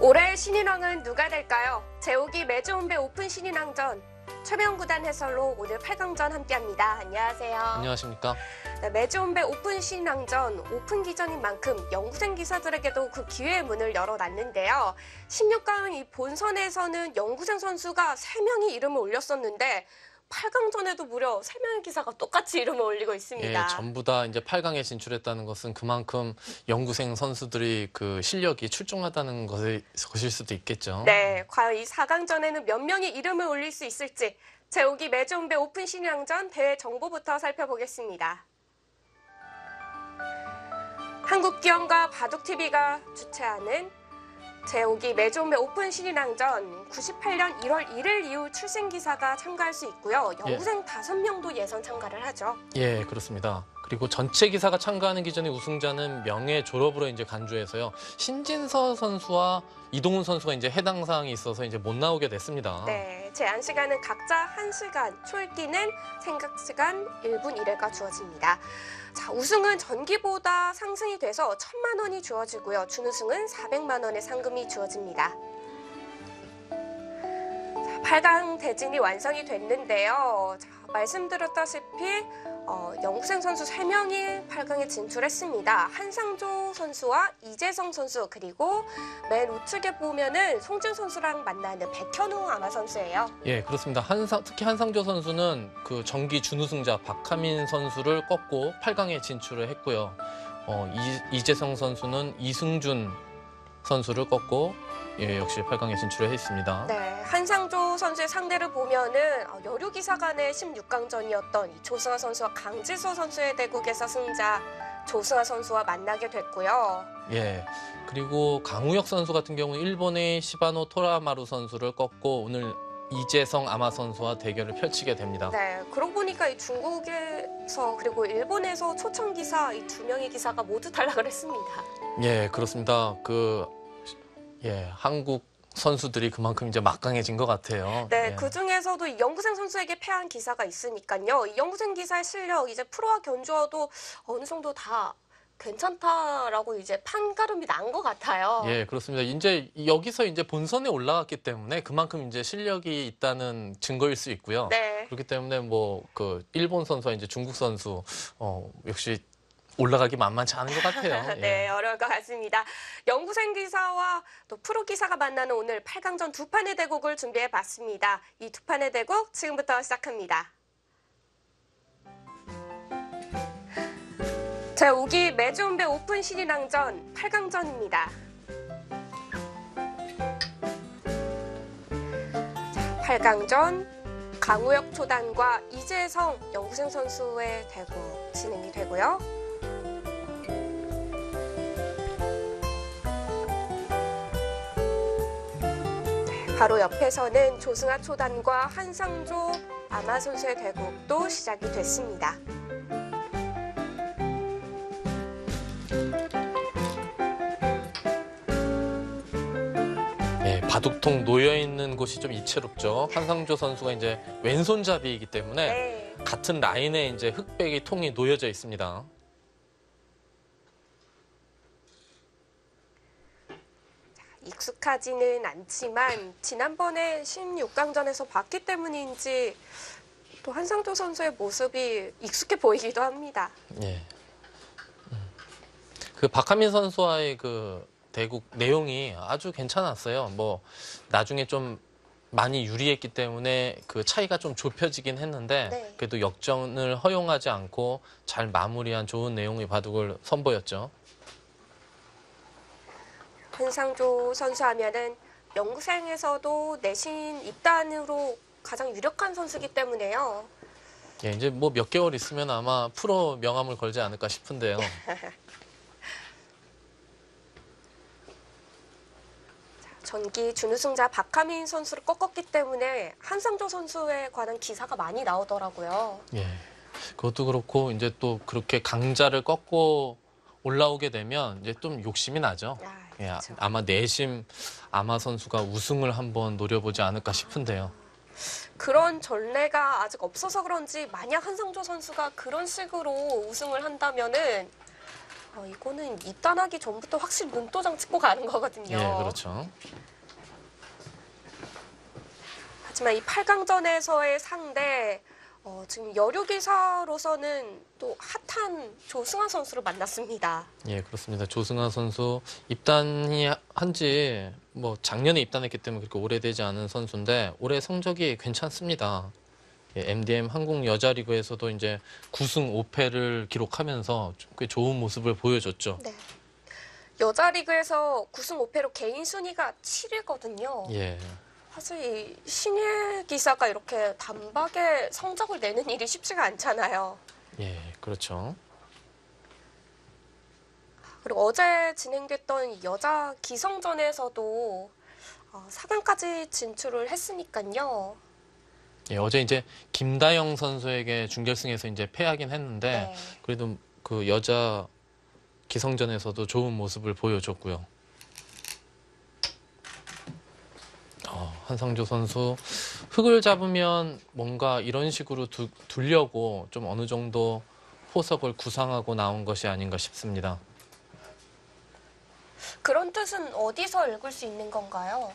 올해의 신인왕은 누가 될까요? 제5기 매주홈배 오픈 신인왕전 최명 구단 해설로 오늘 8강전 함께합니다. 안녕하세요. 안녕하십니까? 네, 매주홈배 오픈 신인왕전 오픈 기전인 만큼 연구생 기사들에게도 그 기회의 문을 열어놨는데요. 16강 이 본선에서는 연구생 선수가 3명이 이름을 올렸었는데 8강전에도 무려 3명의 기사가 똑같이 이름을 올리고 있습니다. 예, 전부 다 이제 8강에 진출했다는 것은 그만큼 연구생 선수들이 그 실력이 출중하다는 것일 수도 있겠죠. 네, 과연 이 4강전에는 몇 명이 이름을 올릴 수 있을지 제5기 매주홈배 오픈 신인왕전 대회 정보부터 살펴보겠습니다. 한국기업과 바둑TV가 주최하는 제5기 매주홈배 오픈 신인왕전 98년 1월 1일 이후 출생 기사가 참가할 수 있고요. 연구생 5명도 예선 참가를 하죠. 예, 그렇습니다. 그리고 전체 기사가 참가하는 기전의 우승자는 명예 졸업으로 이제 간주해서요. 신진서 선수와 이동훈 선수가 이제 해당 사항이 있어서 이제 못 나오게 됐습니다. 네, 제한 시간은 각자 1시간, 초읽기는 생각 시간 1분 1회가 주어집니다. 자, 우승은 전기보다 상승이 돼서 1,000만 원이 주어지고요. 준우승은 400만 원의 상금이 주어집니다. 자, 8강 대진이 완성이 됐는데요. 자, 말씀드렸다시피 연구생 선수 3명이 8강에 진출했습니다. 한상조 선수와 이재성 선수 그리고 맨 우측에 보면은 송준 선수랑 만나는 백현우 아마 선수예요. 예, 그렇습니다. 특히 한상조 선수는 그 정기 준우승자 박하민 선수를 꺾고 8강에 진출을 했고요. 이재성 선수는 이승준 선수를 꺾고 역시 8강에 진출을 했습니다. 네, 한상조 선수의 상대를 보면은 여류기사 간의 16강전이었던 조승아 선수와 강지수 선수의 대국에서 승자 조승아 선수와 만나게 됐고요. 예, 그리고 강우혁 선수 같은 경우는 일본의 시바노 토라마루 선수를 꺾고 오늘 이재성 아마 선수와 대결을 펼치게 됩니다. 네, 그러고 보니까 이 중국에서 그리고 일본에서 초청 기사 이 2명의 기사가 모두 탈락을 했습니다. 예, 그렇습니다. 한국 선수들이 그만큼 이제 막강해진 것 같아요. 네, 예. 그 중에서도 이 연구생 선수에게 패한 기사가 있으니까요. 이 연구생 기사의 실력 이제 프로와 견주어도 어느 정도 다 괜찮다라고 이제 판가름이 난 것 같아요. 예, 그렇습니다. 이제 여기서 이제 본선에 올라갔기 때문에 그만큼 이제 실력이 있다는 증거일 수 있고요. 네. 그렇기 때문에 뭐 그 일본 선수와 이제 중국 선수 역시 올라가기 만만치 않은 것 같아요. 네, 어려울 것 같습니다. 연구생 기사와 또 프로 기사가 만나는 오늘 8강전 두 판의 대국을 준비해봤습니다. 이 두 판의 대국 지금부터 시작합니다. 제5기 매주홈배 오픈 신인왕전 8강전입니다. 8강전 강우혁 초단과 이재성 연구생 선수의 대국 진행이 되고요. 바로 옆에서는 조승아 초단과 한상조 아마 선수의 대국도 시작이 됐습니다. 예, 바둑통 놓여 있는 곳이 좀 이채롭죠. 한상조 선수가 이제 왼손잡이이기 때문에 네. 같은 라인에 이제 흑백의 통이 놓여져 있습니다. 익숙하지는 않지만 지난번에 16강전에서 봤기 때문인지 또 한상조 선수의 모습이 익숙해 보이기도 합니다. 예. 그 박하민 선수와의 그 대국 내용이 아주 괜찮았어요. 뭐 나중에 좀 많이 유리했기 때문에 그 차이가 좀 좁혀지긴 했는데 네. 그래도 역전을 허용하지 않고 잘 마무리한 좋은 내용의 바둑을 선보였죠. 한상조 선수 하면은 연구생에서도 내신 입단으로 가장 유력한 선수이기 때문에요. 예, 이제 뭐 몇 개월 있으면 아마 프로 명함을 걸지 않을까 싶은데요. 전기 준우승자 박하민 선수를 꺾었기 때문에 한상조 선수에 관한 기사가 많이 나오더라고요. 예, 그것도 그렇고 이제 또 그렇게 강자를 꺾고 올라오게 되면 이제 좀 욕심이 나죠. 예, 그렇죠. 아마 내심 아마 선수가 우승을 한번 노려보지 않을까 싶은데요. 그런 전례가 아직 없어서 그런지 만약 한상조 선수가 그런 식으로 우승을 한다면은 이거는 입단하기 전부터 확실히 눈도장 찍고 가는 거거든요. 예, 그렇죠. 하지만 이 8강전에서의 상대, 지금 여류기사로서는 또 핫한 조승아 선수를 만났습니다. 예, 그렇습니다. 조승아 선수 입단이 한지 뭐 작년에 입단했기 때문에 그렇게 오래되지 않은 선수인데 올해 성적이 괜찮습니다. 예, MDM 한국 여자리그에서도 이제 9승 5패를 기록하면서 꽤 좋은 모습을 보여줬죠. 네. 여자 리그에서 9승 5패로 개인 순위가 7위거든요. 예, 사실 이 신예 기사가 이렇게 단박에 성적을 내는 일이 쉽지가 않잖아요. 예, 그렇죠. 그리고 어제 진행됐던 여자 기성전에서도 4강까지 진출을 했으니까요. 예, 어제 이제 김다영 선수에게 준결승에서 이제 패하긴 했는데 네. 그래도 그 여자 기성전에서도 좋은 모습을 보여줬고요. 한상조 선수 흙을 잡으면 뭔가 이런 식으로 두려고 좀 어느 정도 포석을 구상하고 나온 것이 아닌가 싶습니다. 그런 뜻은 어디서 읽을 수 있는 건가요?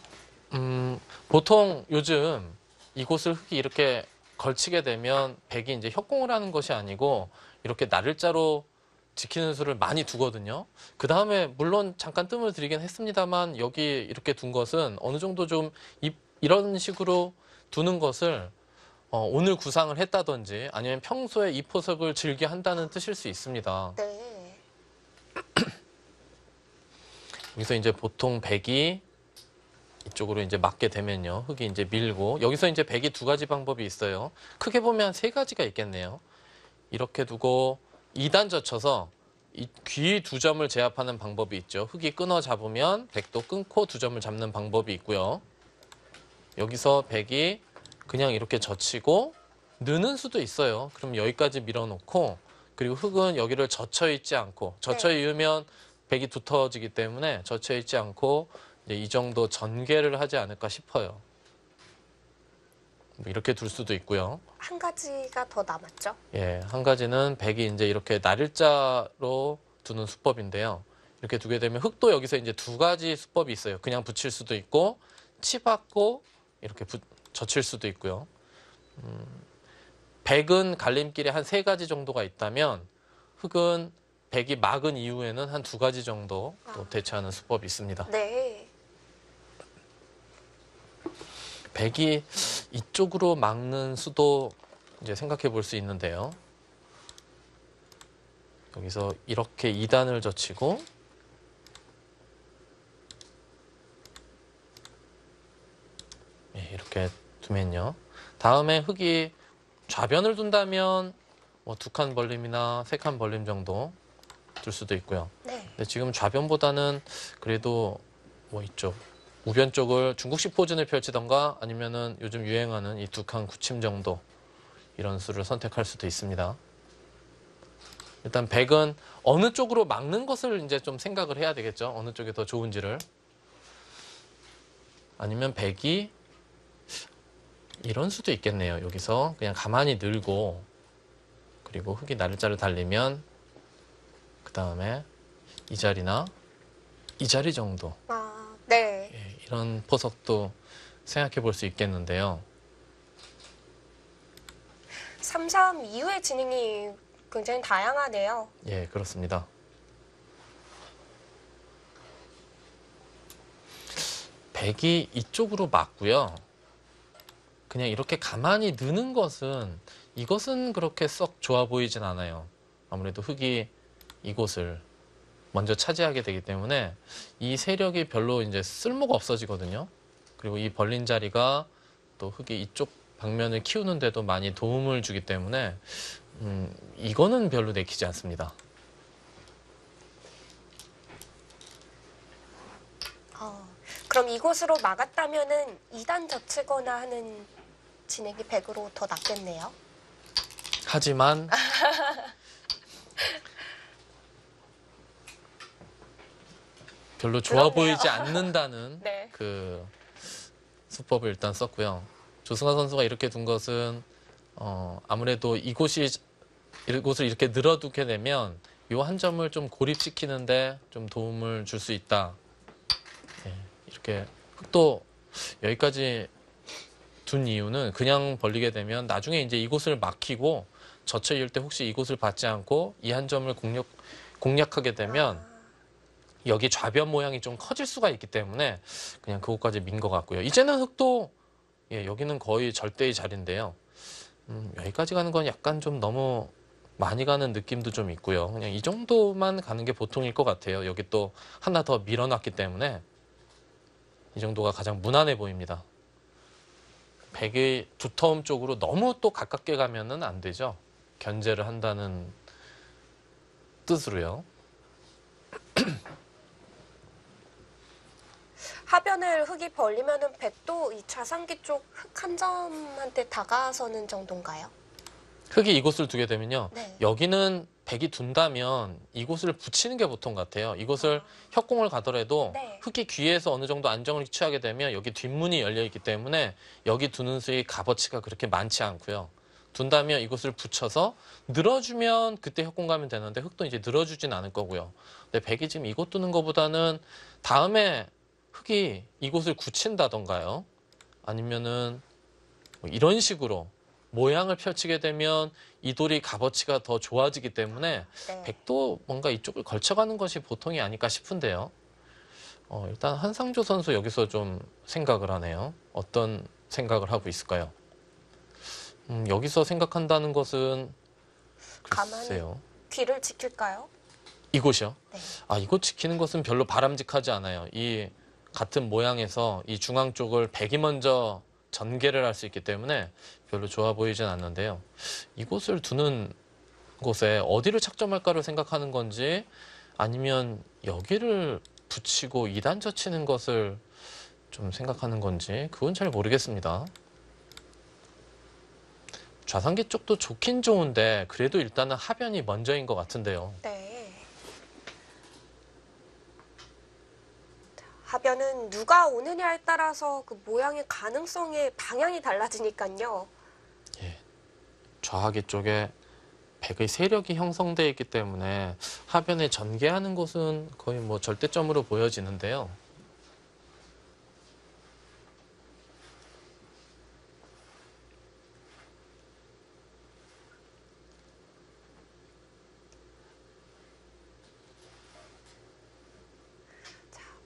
보통 요즘 이곳을 흙이 이렇게 걸치게 되면 백이 이제 협공을 하는 것이 아니고 이렇게 나를자로 지키는 수를 많이 두거든요. 그 다음에 물론 잠깐 뜸을 들이긴 했습니다만 여기 이렇게 둔 것은 어느 정도 좀 이런 식으로 두는 것을 오늘 구상을 했다든지 아니면 평소에 이 포석을 즐겨 한다는 뜻일 수 있습니다. 네. 여기서 이제 보통 백이 이쪽으로 이제 맞게 되면요. 흙이 이제 밀고 여기서 이제 백이 두 가지 방법이 있어요. 크게 보면 세 가지가 있겠네요. 이렇게 두고 2단 젖혀서 이 귀 두 점을 제압하는 방법이 있죠. 흙이 끊어 잡으면 백도 끊고 두 점을 잡는 방법이 있고요. 여기서 백이 그냥 이렇게 젖히고 느는 수도 있어요. 그럼 여기까지 밀어놓고 그리고 흙은 여기를 젖혀 있지 않고 젖혀 있으면 백이 두터워지기 때문에 젖혀 있지 않고 이제 이 정도 전개를 하지 않을까 싶어요. 뭐 이렇게 둘 수도 있고요. 한 가지가 더 남았죠. 예, 한 가지는 백이 이제 이렇게 나를자로 두는 수법인데요. 이렇게 두게 되면 흙도 여기서 이제 두 가지 수법이 있어요. 그냥 붙일 수도 있고 치받고 이렇게 젖힐 수도 있고요. 백은 갈림길에 한 세 가지 정도가 있다면 흙은 백이 막은 이후에는 한 두 가지 정도 또 대처하는 수법이 있습니다. 네. 백이 이쪽으로 막는 수도 이제 생각해 볼 수 있는데요. 여기서 이렇게 2단을 젖히고 이렇게 두면요. 다음에 흙이 좌변을 둔다면 뭐 2칸 벌림이나 3칸 벌림 정도 둘 수도 있고요. 네. 근데 지금 좌변보다는 그래도 뭐 이쪽 우변 쪽을 중국식 포진을 펼치던가 아니면은 요즘 유행하는 이 2칸 굳힘 정도 이런 수를 선택할 수도 있습니다. 일단 백은 어느 쪽으로 막는 것을 이제 좀 생각을 해야 되겠죠. 어느 쪽이 더 좋은지를. 아니면 백이 이런 수도 있겠네요. 여기서 그냥 가만히 늘고 그리고 흙이 나를자를 달리면 그 다음에 이 자리나 이 자리 정도 네. 이런 포석도 생각해 볼 수 있겠는데요. 3-3 이후의 진행이 굉장히 다양하네요. 예, 그렇습니다. 백이 이쪽으로 맞고요. 그냥 이렇게 가만히 느는 것은 이것은 그렇게 썩 좋아 보이진 않아요. 아무래도 흙이 이곳을 먼저 차지하게 되기 때문에 이 세력이 별로 이제 쓸모가 없어지거든요. 그리고 이 벌린 자리가 또 흙이 이쪽 방면을 키우는데도 많이 도움을 주기 때문에 이거는 별로 내키지 않습니다. 그럼 이곳으로 막았다면은 2단 젖히거나 하는 진행이 100으로 더 낫겠네요. 하지만 별로 좋아 그렇네요. 보이지 않는다는 네. 그 수법을 일단 썼고요. 조승아 선수가 이렇게 둔 것은 아무래도 이곳을 이렇게 늘어두게 되면 요 한 점을 좀 고립시키는데 좀 도움을 줄 수 있다. 예, 이렇게 흑도 여기까지 둔 이유는 그냥 벌리게 되면 나중에 이제 이곳을 막히고 젖혀 이을 때 혹시 이곳을 받지 않고 이 한 점을 공략하게 되면 여기 좌변 모양이 좀 커질 수가 있기 때문에 그냥 그것까지 민 것 같고요. 이제는 흑도 예, 여기는 거의 절대의 자리인데요. 여기까지 가는 건 약간 좀 너무 많이 가는 느낌도 좀 있고요. 그냥 이 정도만 가는 게 보통일 것 같아요. 여기 또 하나 더 밀어놨기 때문에 이 정도가 가장 무난해 보입니다. 백의 두터움 쪽으로 너무 또 가깝게 가면은 안 되죠. 견제를 한다는 뜻으로요. 하변을 흙이 벌리면은 백도 이 좌상기 쪽 흙 한 점한테 다가서는 정도인가요? 흙이 이곳을 두게 되면요. 네. 여기는 백이 둔다면 이곳을 붙이는 게 보통 같아요. 이곳을 협공을 가더라도 네. 흙이 귀에서 어느 정도 안정을 취하게 되면 여기 뒷문이 열려 있기 때문에 여기 두는 수의 값어치가 그렇게 많지 않고요. 둔다면 이곳을 붙여서 늘어주면 그때 협공 가면 되는데 흙도 이제 늘어주진 않을 거고요. 근데 백이 지금 이곳 두는 것보다는 다음에 흙이 이곳을 굳힌다던가요. 아니면은 뭐 이런 식으로 모양을 펼치게 되면 이 돌이 값어치가 더 좋아지기 때문에 네. 백도 뭔가 이쪽을 걸쳐가는 것이 보통이 아닐까 싶은데요. 일단 한상조 선수 여기서 좀 생각을 하네요. 어떤 생각을 하고 있을까요? 여기서 생각한다는 것은 가만히 글쎄요. 귀를 지킬까요? 이곳이요? 네. 아, 이곳 지키는 것은 별로 바람직하지 않아요. 이 같은 모양에서 이 중앙 쪽을 백이 먼저 전개를 할 수 있기 때문에 별로 좋아 보이진 않는데요. 이곳을 두는 곳에 어디를 착점할까를 생각하는 건지 아니면 여기를 붙이고 2단 젖히는 것을 좀 생각하는 건지 그건 잘 모르겠습니다. 좌상기 쪽도 좋긴 좋은데 그래도 일단은 하변이 먼저인 것 같은데요. 네. 자, 하변은 누가 오느냐에 따라서 그 모양의 가능성의 방향이 달라지니까요. 예. 좌하기 쪽에 백의 세력이 형성되어 있기 때문에 하변에 전개하는 곳은 거의 뭐 절대점으로 보여지는데요.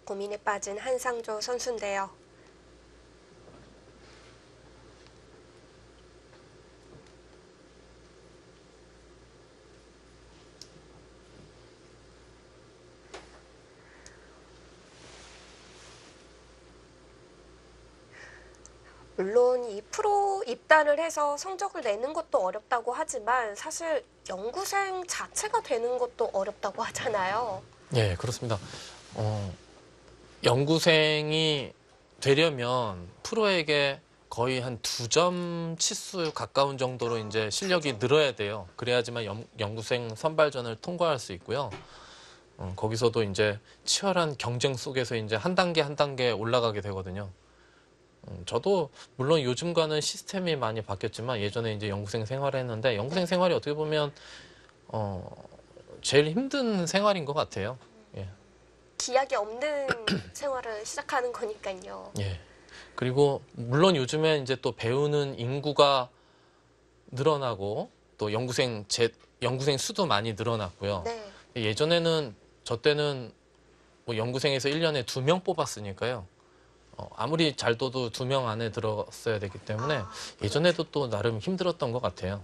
고민에 빠진 한상조 선수인데요. 물론 이 프로 입단을 해서 성적을 내는 것도 어렵다고 하지만 사실 연구생 자체가 되는 것도 어렵다고 하잖아요. 예, 그렇습니다. 연구생이 되려면 프로에게 거의 한 2점 치수 가까운 정도로 이제 실력이 늘어야 돼요. 그래야지만 연구생 선발전을 통과할 수 있고요. 거기서도 이제 치열한 경쟁 속에서 이제 한 단계 한 단계 올라가게 되거든요. 저도 물론 요즘과는 시스템이 많이 바뀌었지만 예전에 이제 연구생 생활을 했는데 연구생 생활이 어떻게 보면 제일 힘든 생활인 것 같아요. 예. 기약이 없는 생활을 시작하는 거니까요. 예. 그리고 물론 요즘에 이제 또 배우는 인구가 늘어나고 또 연구생 수도 많이 늘어났고요. 네. 예전에는 저 때는 뭐 연구생에서 1년에 2명 뽑았으니까요. 아무리 잘 둬도 2명 안에 들었어야 되기 때문에 예전에도 또 나름 힘들었던 것 같아요.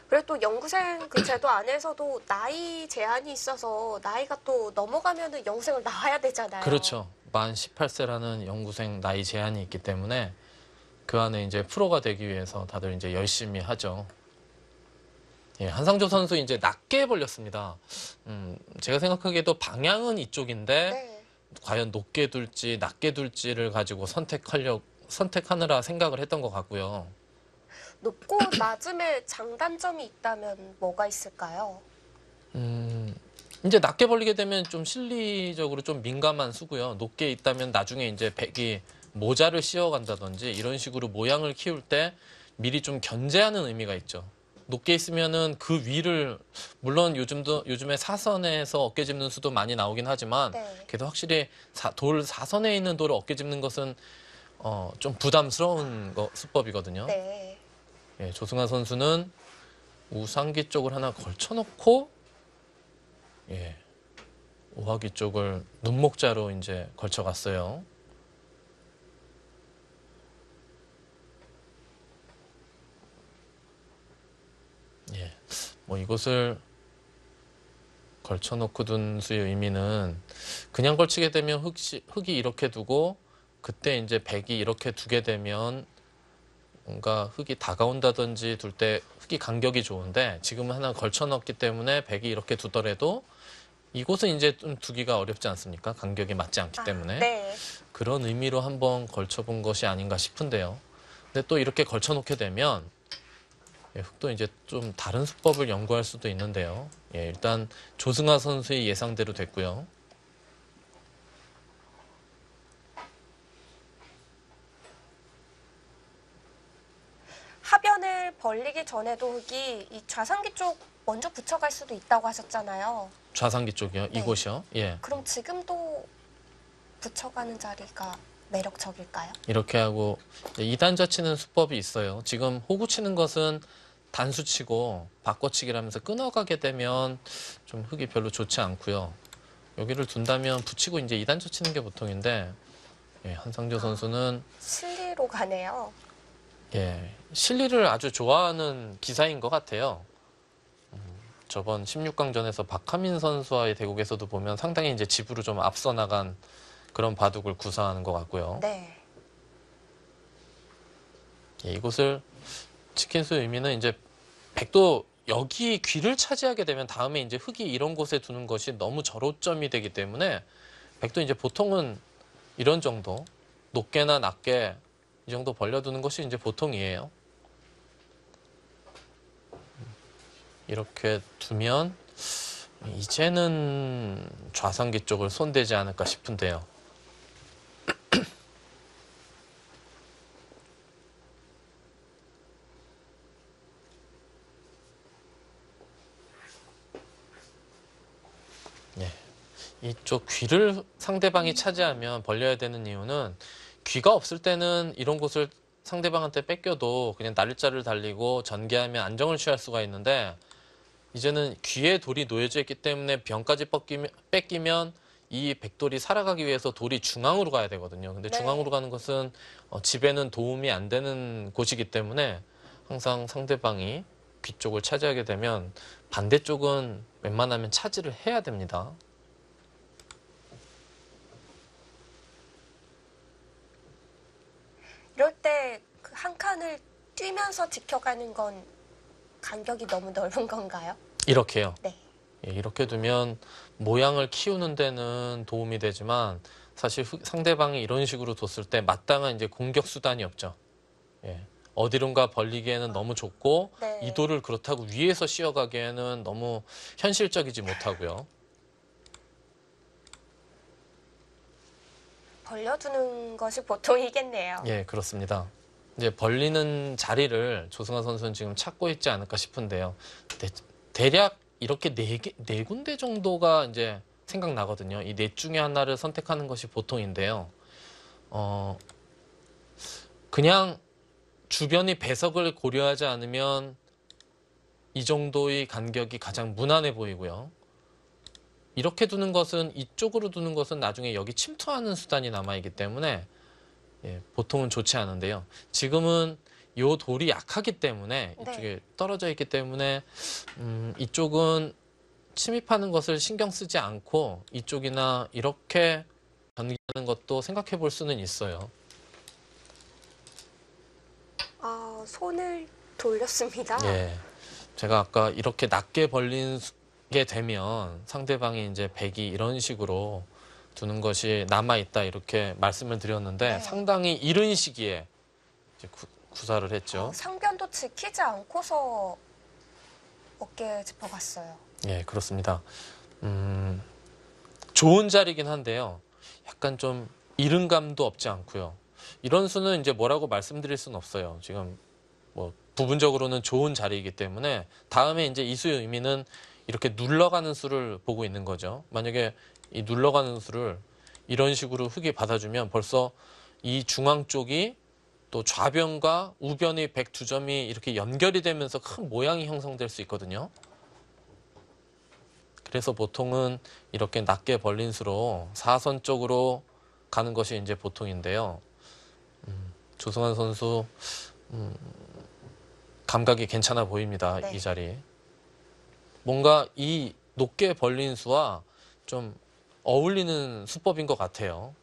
그래도 또 연구생 그 제도 안에서도 나이 제한이 있어서 나이가 또 넘어가면은 연구생을 나와야 되잖아요. 그렇죠. 만 18세라는 연구생 나이 제한이 있기 때문에 그 안에 이제 프로가 되기 위해서 다들 이제 열심히 하죠. 예, 한상조 선수 이제 낮게 벌렸습니다. 제가 생각하기에도 방향은 이쪽인데 네. 과연 높게 둘지 낮게 둘지를 가지고 선택하느라 생각을 했던 것 같고요. 높고 낮음의 장단점이 있다면 뭐가 있을까요? 이제 낮게 벌리게 되면 좀 실리적으로 좀 민감한 수고요. 높게 있다면 나중에 이제 백이 모자를 씌워간다든지 이런 식으로 모양을 키울 때 미리 좀 견제하는 의미가 있죠. 높게 있으면은 그 위를 물론 요즘에 사선에서 어깨 짚는 수도 많이 나오긴 하지만 네. 그래도 확실히 돌 사선에 있는 돌을 어깨 짚는 것은 좀 부담스러운 수법이거든요. 네. 예, 조승아 선수는 우상기 쪽을 하나 걸쳐놓고 예, 오하기 쪽을 눈목자로 이제 걸쳐갔어요. 예, 뭐 이것을 걸쳐놓고 둔 수의 의미는 그냥 걸치게 되면 흙이 이렇게 두고 그때 이제 백이 이렇게 두게 되면 뭔가 흙이 다가온다든지 둘 때 흙이 간격이 좋은데 지금은 하나 걸쳐놓기 때문에 백이 이렇게 두더라도 이곳은 이제 좀 두기가 어렵지 않습니까? 간격이 맞지 않기 때문에 네. 그런 의미로 한번 걸쳐본 것이 아닌가 싶은데요. 근데 또 이렇게 걸쳐놓게 되면 예, 흙도 이제 좀 다른 수법을 연구할 수도 있는데요. 예, 일단 조승아 선수의 예상대로 됐고요. 하변을 벌리기 전에도 흙이 이 좌상기 쪽 먼저 붙여갈 수도 있다고 하셨잖아요. 좌상기 쪽이요. 네. 이곳이요. 예. 그럼 지금도 붙여가는 자리가 매력적일까요? 이렇게 하고 2단자 치는 수법이 있어요. 지금 호구 치는 것은 단수 치고 바꿔치기를 하면서 끊어가게 되면 좀 흙이 별로 좋지 않고요. 여기를 둔다면 붙이고 이제 2단자 치는 게 보통인데 예, 한상조 선수는 실리로 가네요. 예, 실리를 아주 좋아하는 기사인 것 같아요. 저번 16강전에서 박하민 선수와의 대국에서도 보면 상당히 이제 집으로 좀 앞서 나간 그런 바둑을 구사하는 것 같고요. 네. 예, 이곳을 지킨 수의 의미는 이제 백도 여기 귀를 차지하게 되면 다음에 이제 흙이 이런 곳에 두는 것이 너무 절호점이 되기 때문에 백도 이제 보통은 이런 정도 높게나 낮게 이 정도 벌려두는 것이 이제 보통이에요. 이렇게 두면 이제는 좌상기 쪽을 손대지 않을까 싶은데요. 예. 이쪽 귀를 상대방이 차지하면 벌려야 되는 이유는 귀가 없을 때는 이런 곳을 상대방한테 뺏겨도 그냥 날짜를 달리고 전개하면 안정을 취할 수가 있는데 이제는 귀에 돌이 놓여져 있기 때문에 병까지 뺏기면 이 백돌이 살아가기 위해서 돌이 중앙으로 가야 되거든요. 근데 네. 중앙으로 가는 것은 집에는 도움이 안 되는 곳이기 때문에 항상 상대방이 귀 쪽을 차지하게 되면 반대쪽은 웬만하면 차지를 해야 됩니다. 이럴 때 그 한 칸을 뛰면서 지켜가는 건 간격이 너무 넓은 건가요? 이렇게요. 네. 예, 이렇게 두면 모양을 키우는 데는 도움이 되지만 사실 상대방이 이런 식으로 뒀을 때 마땅한 이제 공격 수단이 없죠. 예. 어디론가 벌리기에는 너무 좁고 네. 이 돌을 그렇다고 위에서 씌어가기에는 너무 현실적이지 못하고요. 벌려두는 것이 보통이겠네요. 예, 그렇습니다. 이제 벌리는 자리를 조승아 선수는 지금 찾고 있지 않을까 싶은데요. 대략 이렇게 네 군데 정도가 이제 생각나거든요. 이 넷 중에 하나를 선택하는 것이 보통인데요. 그냥 주변이 배석을 고려하지 않으면 이 정도의 간격이 가장 무난해 보이고요. 이렇게 두는 것은 이쪽으로 두는 것은 나중에 여기 침투하는 수단이 남아있기 때문에 예, 보통은 좋지 않은데요. 지금은 이 돌이 약하기 때문에 이쪽에 떨어져 있기 때문에 이쪽은 침입하는 것을 신경 쓰지 않고 이쪽이나 이렇게 전개하는 것도 생각해 볼 수는 있어요. 아, 손을 돌렸습니다. 예, 제가 아까 이렇게 낮게 벌리게 되면 상대방이 이제 백이 이런 식으로 두는 것이 남아있다 이렇게 말씀을 드렸는데 네. 상당히 이른 시기에 이제 구사를 했죠. 상변도 지키지 않고서 어깨에 짚어갔어요. 예, 그렇습니다. 좋은 자리긴 한데요. 약간 좀 이른감도 없지 않고요. 이런 수는 이제 뭐라고 말씀드릴 수는 없어요. 지금 뭐 부분적으로는 좋은 자리이기 때문에 다음에 이제 이 수의 의미는 이렇게 눌러가는 수를 보고 있는 거죠. 만약에 이 눌러가는 수를 이런 식으로 흙이 받아주면 벌써 이 중앙 쪽이 또 좌변과 우변의 102점이 이렇게 연결이 되면서 큰 모양이 형성될 수 있거든요. 그래서 보통은 이렇게 낮게 벌린 수로 사선 쪽으로 가는 것이 이제 보통인데요. 조승환 선수 감각이 괜찮아 보입니다. 네. 이 자리. 뭔가 이 높게 벌린 수와 좀 어울리는 수법인 것 같아요.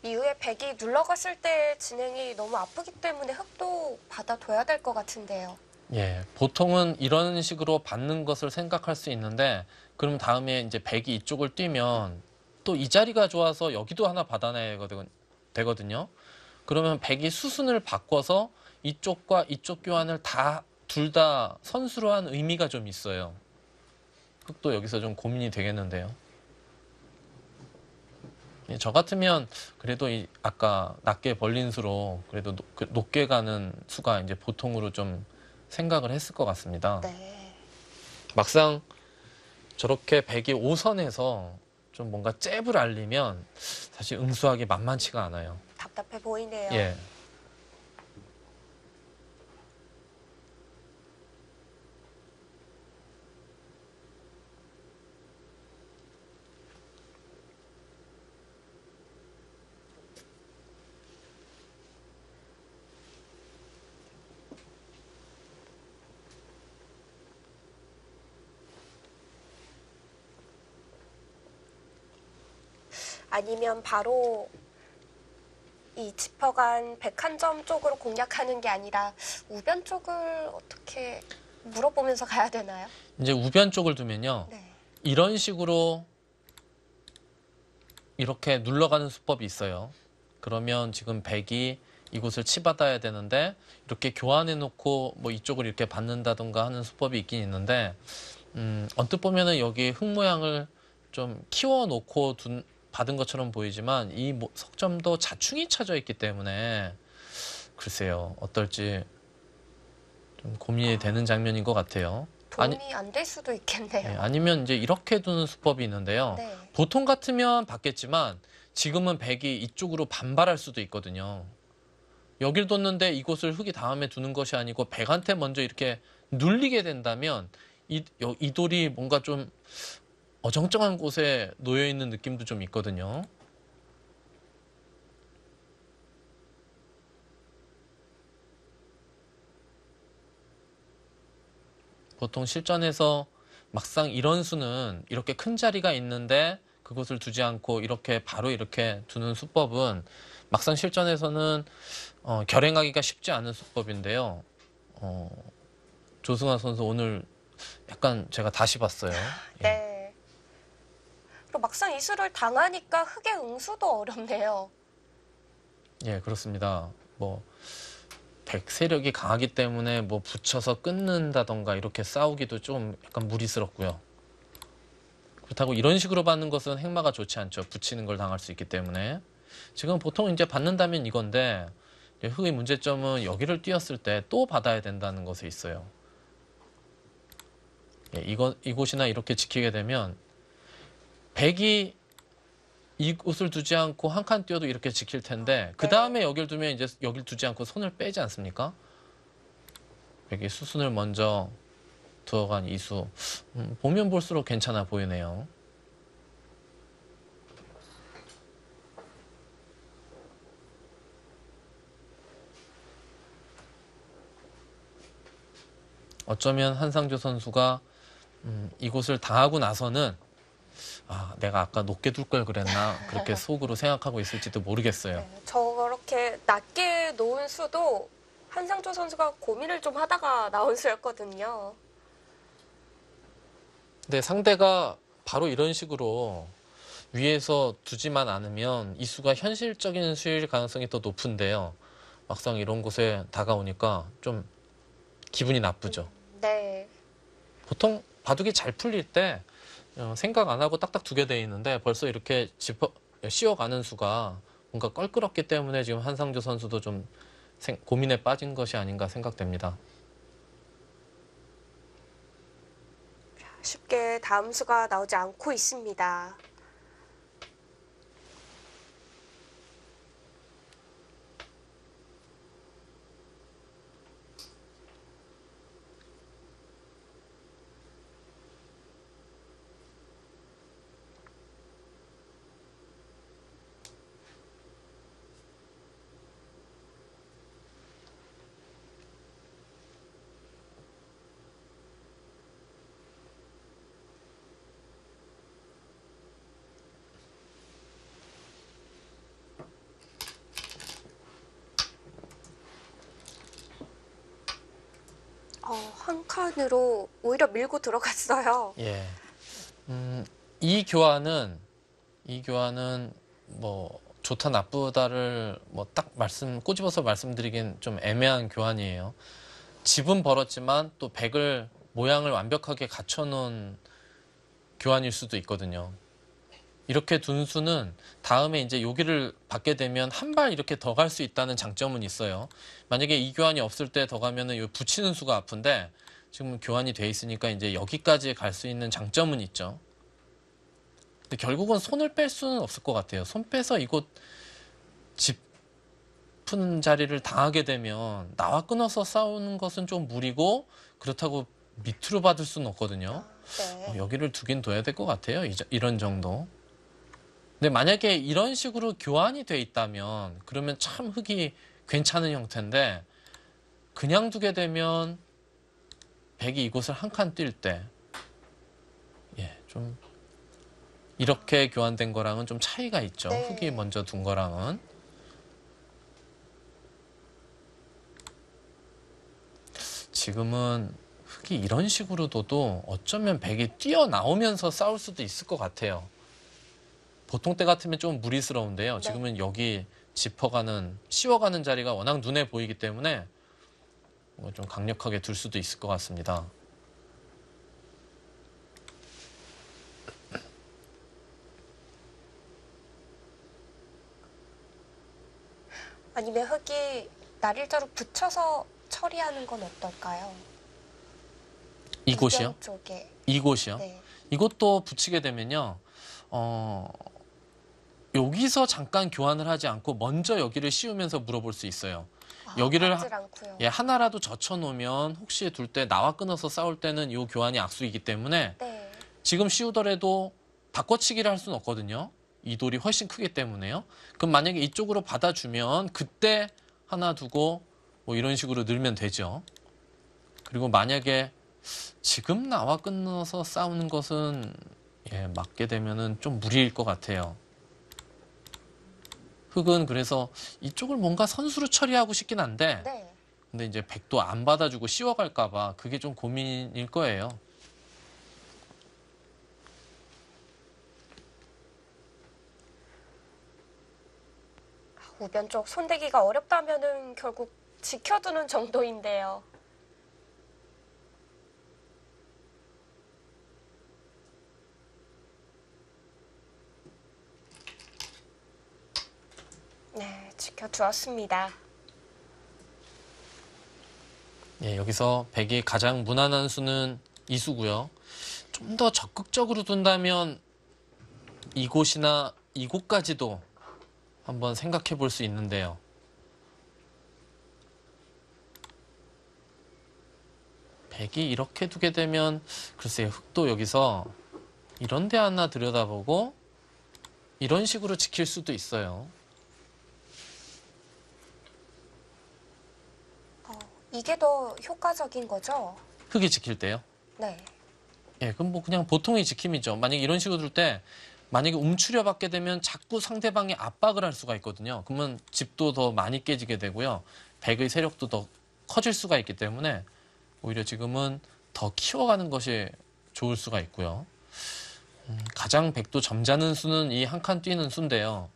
이후에 백이 눌러갔을 때 진행이 너무 아프기 때문에 흙도 받아둬야 될 것 같은데요. 예, 보통은 이런 식으로 받는 것을 생각할 수 있는데, 그럼 다음에 이제 백이 이쪽을 뛰면 또 이 자리가 좋아서 여기도 하나 받아내야 되거든요. 그러면 백이 수순을 바꿔서 이쪽과 이쪽 교환을 둘 다 선수로 한 의미가 좀 있어요. 흙도 여기서 좀 고민이 되겠는데요. 예, 저 같으면 그래도 아까 낮게 벌린 수로 그래도 높게 가는 수가 이제 보통으로 좀 생각을 했을 것 같습니다. 네. 막상 저렇게 백이 5선에서 좀 뭔가 잽을 알리면 사실 응수하기 만만치가 않아요. 답답해 보이네요. 예. 아니면 바로 이 짚어간 101점 쪽으로 공략하는 게 아니라 우변 쪽을 어떻게 물어보면서 가야 되나요? 이제 우변 쪽을 두면요. 네. 이런 식으로 이렇게 눌러가는 수법이 있어요. 그러면 지금 백이 이곳을 치받아야 되는데 이렇게 교환해 놓고 뭐 이쪽을 이렇게 받는다던가 하는 수법이 있긴 있는데 언뜻 보면은 여기 흙 모양을 좀 키워 놓고 받은 것처럼 보이지만 이 석점도 자충이 쳐져 있기 때문에 글쎄요, 어떨지 좀 고민이 되는 장면인 것 같아요. 도움이 안 될 수도 예, 있겠네요. 아니면 이제 이렇게 두는 수법이 있는데요. 네. 보통 같으면 받겠지만 지금은 백이 이쪽으로 반발할 수도 있거든요. 여길 뒀는데 이곳을 흙이 다음에 두는 것이 아니고 백한테 먼저 이렇게 눌리게 된다면 이 돌이 뭔가 좀 어정쩡한 곳에 놓여 있는 느낌도 좀 있거든요. 보통 실전에서 막상 이런 수는 이렇게 큰 자리가 있는데 그곳을 두지 않고 이렇게 바로 이렇게 두는 수법은 막상 실전에서는 결행하기가 쉽지 않은 수법인데요. 조승환 선수 오늘 약간 제가 다시 봤어요. 예. 네. 그리고 막상 이수를 당하니까 흙의 응수도 어렵네요. 예, 그렇습니다. 뭐 백 세력이 강하기 때문에 뭐 붙여서 끊는다던가 이렇게 싸우기도 좀 약간 무리스럽고요. 그렇다고 이런 식으로 받는 것은 행마가 좋지 않죠. 붙이는 걸 당할 수 있기 때문에. 지금 보통 이제 받는다면 이건데 흙의 문제점은 여기를 뛰었을 때 또 받아야 된다는 것에 있어요. 예, 이곳이나 이렇게 지키게 되면 백이 이곳을 두지 않고 한 칸 뛰어도 이렇게 지킬 텐데 그 다음에 여길 두면 이제 여길 두지 않고 손을 빼지 않습니까? 백이 수순을 먼저 두어간 이수 보면 볼수록 괜찮아 보이네요. 어쩌면 한상조 선수가 이곳을 당하고 나서는 내가 아까 높게 둘 걸 그랬나 그렇게 속으로 생각하고 있을지도 모르겠어요. 네, 저렇게 낮게 놓은 수도 한상조 선수가 고민을 좀 하다가 나온 수였거든요. 근데 상대가 바로 이런 식으로 위에서 두지만 않으면 이 수가 현실적인 수일 가능성이 더 높은데요. 막상 이런 곳에 다가오니까 좀 기분이 나쁘죠. 네. 보통 바둑이 잘 풀릴 때 생각 안 하고 딱딱 두게 돼 있는데 벌써 이렇게 씌워가는 수가 뭔가 껄끄럽기 때문에 지금 한상조 선수도 좀 고민에 빠진 것이 아닌가 생각됩니다. 쉽게 다음 수가 나오지 않고 있습니다. 한 칸으로 오히려 밀고 들어갔어요. 예. 이 교환은 뭐 좋다 나쁘다를 뭐 딱 꼬집어서 말씀드리긴 좀 애매한 교환이에요. 집은 벌었지만 또 백을 모양을 완벽하게 갖춰놓은 교환일 수도 있거든요. 이렇게 둔 수는 다음에 이제 여기를 받게 되면 한 발 이렇게 더 갈 수 있다는 장점은 있어요. 만약에 이 교환이 없을 때 더 가면은 이 붙이는 수가 아픈데 지금 교환이 돼 있으니까 이제 여기까지 갈 수 있는 장점은 있죠. 근데 결국은 손을 뺄 수는 없을 것 같아요. 손 빼서 이곳 짚은 자리를 당하게 되면 나와 끊어서 싸우는 것은 좀 무리고 그렇다고 밑으로 받을 수는 없거든요. 네. 여기를 두긴 둬야 될 것 같아요. 이런 정도. 근데 만약에 이런 식으로 교환이 돼 있다면 그러면 참 흙이 괜찮은 형태인데 그냥 두게 되면 백이 이곳을 한 칸 뛸 때 좀 이렇게 교환된 거랑은 좀 차이가 있죠. 네. 흙이 먼저 둔 거랑은. 지금은 흙이 이런 식으로 둬도 어쩌면 백이 뛰어나오면서 싸울 수도 있을 것 같아요. 보통 때 같으면 좀 무리스러운데요. 지금은 여기 씌워가는 자리가 워낙 눈에 보이기 때문에 좀 강력하게 둘 수도 있을 것 같습니다. 아니면 흙이 날일자로 붙여서 처리하는 건 어떨까요? 이곳이요? 이변 쪽에. 이곳이요? 네. 이것도 붙이게 되면요. 여기서 잠깐 교환을 하지 않고 먼저 여기를 씌우면서 물어볼 수 있어요. 여기를 맞질 않고요. 하나라도 젖혀놓으면 혹시 둘 때 나와 끊어서 싸울 때는 이 교환이 악수이기 때문에 네. 지금 씌우더라도 바꿔치기를 할 수는 없거든요. 이 돌이 훨씬 크기 때문에요. 그럼 만약에 이쪽으로 받아주면 그때 하나 두고 뭐 이런 식으로 늘면 되죠. 그리고 만약에 지금 나와 끊어서 싸우는 것은 맞게 되면은 좀 무리일 것 같아요. 흙은 그래서 이쪽을 뭔가 선수로 처리하고 싶긴 한데 네. 근데 이제 백도 안 받아주고 씌워갈까봐 그게 좀 고민일 거예요. 우변 쪽 손대기가 어렵다면은 결국 지켜두는 정도인데요. 네, 지켜주었습니다. 여기서 백이 가장 무난한 수는 이 수고요. 좀 더 적극적으로 둔다면 이곳이나 이곳까지도 한번 생각해 볼 수 있는데요. 백이 이렇게 두게 되면 글쎄요, 흙도 여기서 이런 데 하나 들여다보고 이런 식으로 지킬 수도 있어요. 이게 더 효과적인 거죠? 흙이 지킬 때요. 네. 그럼 뭐 그냥 보통의 지킴이죠. 만약에 이런 식으로 둘 때 만약에 움츠려 받게 되면 자꾸 상대방이 압박을 할 수가 있거든요. 그러면 집도 더 많이 깨지게 되고요. 백의 세력도 더 커질 수가 있기 때문에 오히려 지금은 더 키워가는 것이 좋을 수가 있고요. 가장 백도 점잖은 수는 이 한 칸 뛰는 수인데요.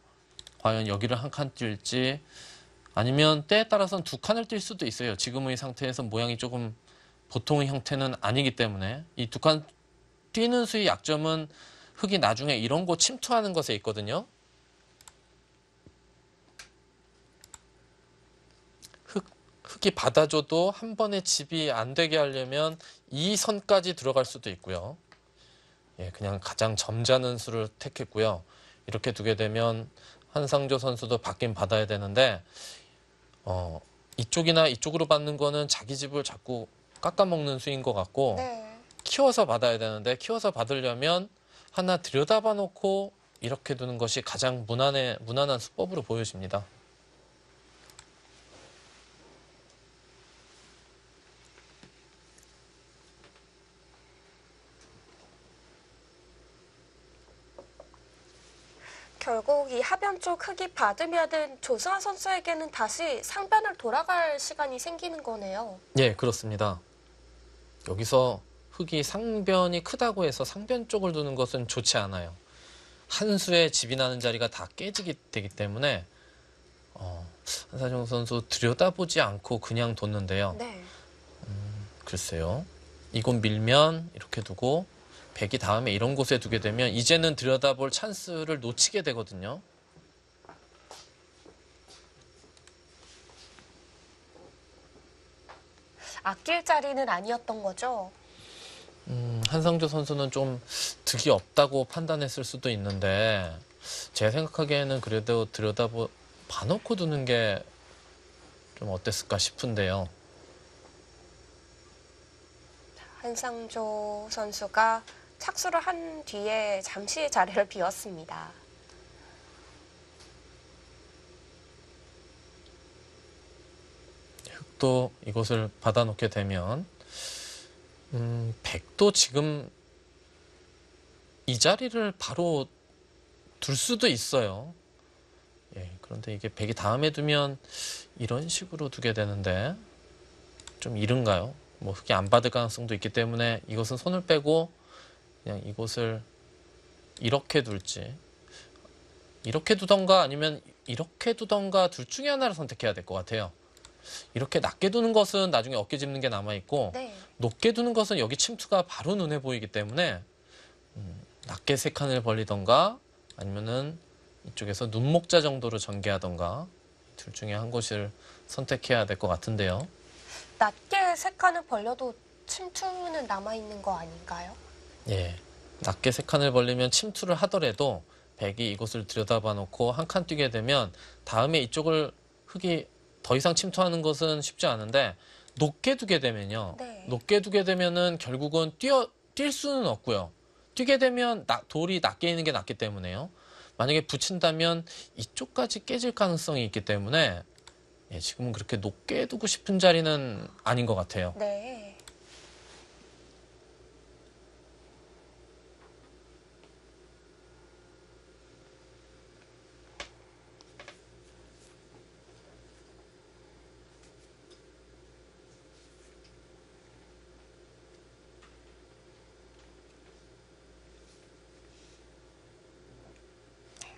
과연 여기를 한 칸 뛸지 아니면 때에 따라서는 두 칸을 뛸 수도 있어요. 지금의 상태에서 모양이 조금 보통의 형태는 아니기 때문에 이 두 칸 뛰는 수의 약점은 흙이 나중에 이런 곳 침투하는 것에 있거든요. 흙이 받아줘도 한 번에 집이 안 되게 하려면 이 선까지 들어갈 수도 있고요. 예, 그냥 가장 점잖은 수를 택했고요. 이렇게 두게 되면 한상조 선수도 받긴 받아야 되는데 이쪽이나 이쪽으로 받는 거는 자기 집을 자꾸 깎아먹는 수인 것 같고 네. 키워서 받아야 되는데 키워서 받으려면 하나 들여다봐 놓고 이렇게 두는 것이 가장 무난한 수법으로 보여집니다. 결국 이 하변 쪽 흙이 받으면은 조승아 선수에게는 다시 상변을 돌아갈 시간이 생기는 거네요. 예, 그렇습니다. 여기서 흙이 상변이 크다고 해서 상변 쪽을 두는 것은 좋지 않아요. 한 수에 집이 나는 자리가 다 깨지게 되기 때문에 한상조 선수 들여다보지 않고 그냥 뒀는데요. 네. 글쎄요. 이곳 밀면 이렇게 두고 백이 다음에 이런 곳에 두게 되면 이제는 들여다볼 찬스를 놓치게 되거든요. 아낄 자리는 아니었던 거죠. 한상조 선수는 좀 득이 없다고 판단했을 수도 있는데 제가 생각하기에는 그래도 봐놓고 두는 게 좀 어땠을까 싶은데요. 한상조 선수가 착수를 한 뒤에 잠시 자리를 비웠습니다. 흙도 이곳을 받아놓게 되면 백도 지금 이 자리를 바로 둘 수도 있어요. 예, 그런데 이게 백이 다음에 두면 이런 식으로 두게 되는데 좀 이른가요? 뭐 흙이 안 받을 가능성도 있기 때문에 이것은 손을 빼고 그냥 이곳을 이렇게 둘지 이렇게 두던가 아니면 이렇게 두던가 둘 중에 하나를 선택해야 될 것 같아요. 이렇게 낮게 두는 것은 나중에 어깨 짚는 게 남아있고 네. 높게 두는 것은 여기 침투가 바로 눈에 보이기 때문에 낮게 세 칸을 벌리던가 아니면은 이쪽에서 눈목자 정도로 전개하던가 둘 중에 한 곳을 선택해야 될 것 같은데요. 낮게 세 칸을 벌려도 침투는 남아있는 거 아닌가요? 예, 낮게 세 칸을 벌리면 침투를 하더라도 백이 이곳을 들여다봐 놓고 한 칸 뛰게 되면 다음에 이쪽을 흙이 더 이상 침투하는 것은 쉽지 않은데 높게 두게 되면요. 네. 높게 두게 되면은 결국은 뛸 수는 없고요. 뛰게 되면 돌이 낮게 있는 게 낫기 때문에요. 만약에 붙인다면 이쪽까지 깨질 가능성이 있기 때문에 예, 지금은 그렇게 높게 두고 싶은 자리는 아닌 것 같아요. 네.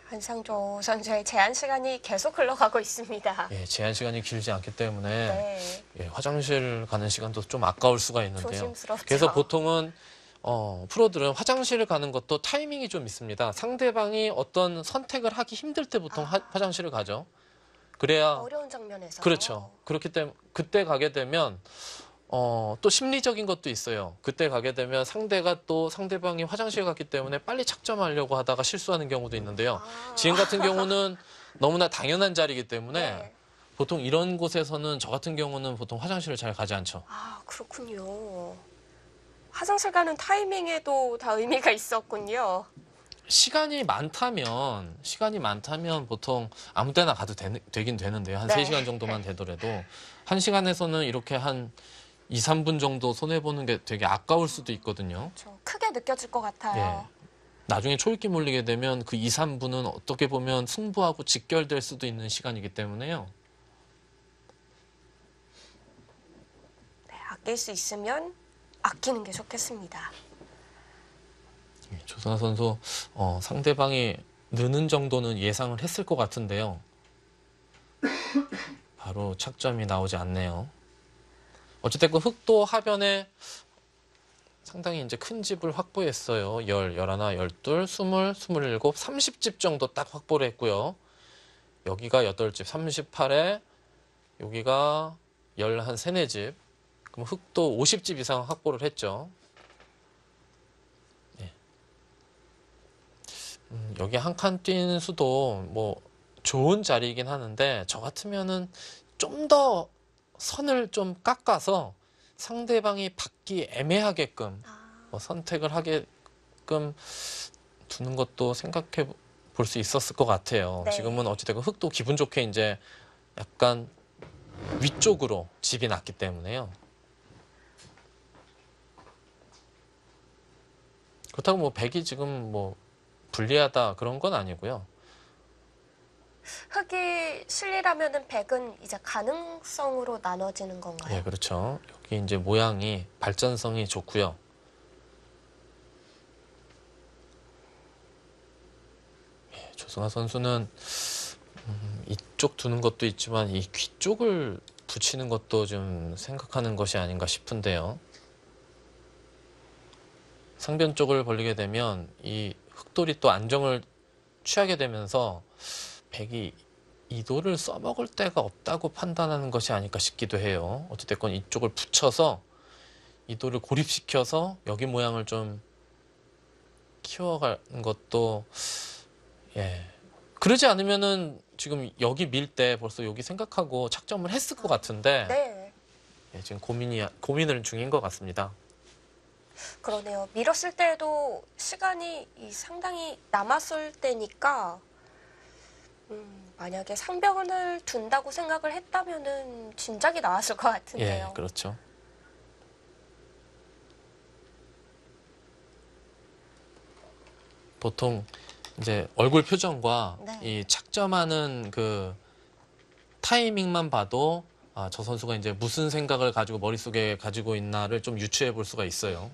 한상조 선수의 제한 시간이 계속 흘러가고 있습니다. 예, 제한 시간이 길지 않기 때문에 네. 예, 화장실 가는 시간도 좀 아까울 수가 있는데요. 조심스럽죠. 그래서 보통은 프로들은 화장실을 가는 것도 타이밍이 좀 있습니다. 상대방이 어떤 선택을 하기 힘들 때 보통 화장실을 가죠. 그래야 어려운 장면에서. 그렇죠. 그렇기 때문에 그때 가게 되면 또 심리적인 것도 있어요. 그때 가게 되면 상대방이 화장실 갔기 때문에 빨리 착점하려고 하다가 실수하는 경우도 있는데요. 지금 같은 경우는 너무나 당연한 자리이기 때문에 네. 보통 이런 곳에서는 저 같은 경우는 보통 화장실을 잘 가지 않죠. 아, 그렇군요. 화장실 가는 타이밍에도 다 의미가 있었군요. 시간이 많다면 보통 아무 때나 가도 되긴 되는데요. 한 네. 3시간 정도만 되더라도 1시간에서는 이렇게 한 2, 3분 정도 손해보는 게 되게 아까울 수도 있거든요. 그렇죠. 크게 느껴질 것 같아요. 예. 나중에 초읽기 몰리게 되면 그 2, 3분은 어떻게 보면 승부하고 직결될 수도 있는 시간이기 때문에요. 네, 아낄 수 있으면 아끼는 게 좋겠습니다. 예, 조승아 선수 상대방이 느는 정도는 예상을 했을 것 같은데요. 바로 착점이 나오지 않네요. 어쨌든 흙도 하변에 상당히 이제 큰 집을 확보했어요. 10, 11, 12, 20, 27, 30집 정도 딱 확보를 했고요. 여기가 8집, 38에 여기가 한 3, 4집. 그럼 흑도 50집 이상 확보를 했죠. 네. 여기 한 칸 뛴 수도 뭐 좋은 자리이긴 하는데 저 같으면은 좀 더 선을 좀 깎아서 상대방이 받기 애매하게끔 뭐 선택을 하게끔 두는 것도 생각해 볼 수 있었을 것 같아요. 네. 지금은 어찌됐건 흑도 기분 좋게 이제 약간 위쪽으로 집이 났기 때문에요. 그렇다고 뭐 백이 지금 뭐 불리하다 그런 건 아니고요. 흑이 실리라면은 백은 이제 가능성으로 나눠지는 건가요? 예, 그렇죠. 여기 이제 모양이 발전성이 좋고요. 예, 조승아 선수는 이쪽 두는 것도 있지만 이 귀 쪽을 붙이는 것도 좀 생각하는 것이 아닌가 싶은데요. 상변 쪽을 벌리게 되면 이 흑돌이 또 안정을 취하게 되면서 백이 이 돌을 써먹을 데가 없다고 판단하는 것이 아닐까 싶기도 해요. 어찌됐건 이쪽을 붙여서 이 돌을 고립시켜서 여기 모양을 좀 키워가는 것도 예. 그러지 않으면은 지금 여기 밀 때 벌써 여기 생각하고 착점을 했을 것 같은데 네, 예, 지금 고민을 중인 것 같습니다. 그러네요. 밀었을 때도 시간이 상당히 남았을 때니까 만약에 상병을 둔다고 생각을 했다면은 진작이 나왔을 것 같은데요. 예, 그렇죠. 보통 이제 얼굴 표정과 네. 이 착점하는 그 타이밍만 봐도 아, 저 선수가 이제 무슨 생각을 가지고 머릿속에 가지고 있나를 좀 유추해 볼 수가 있어요.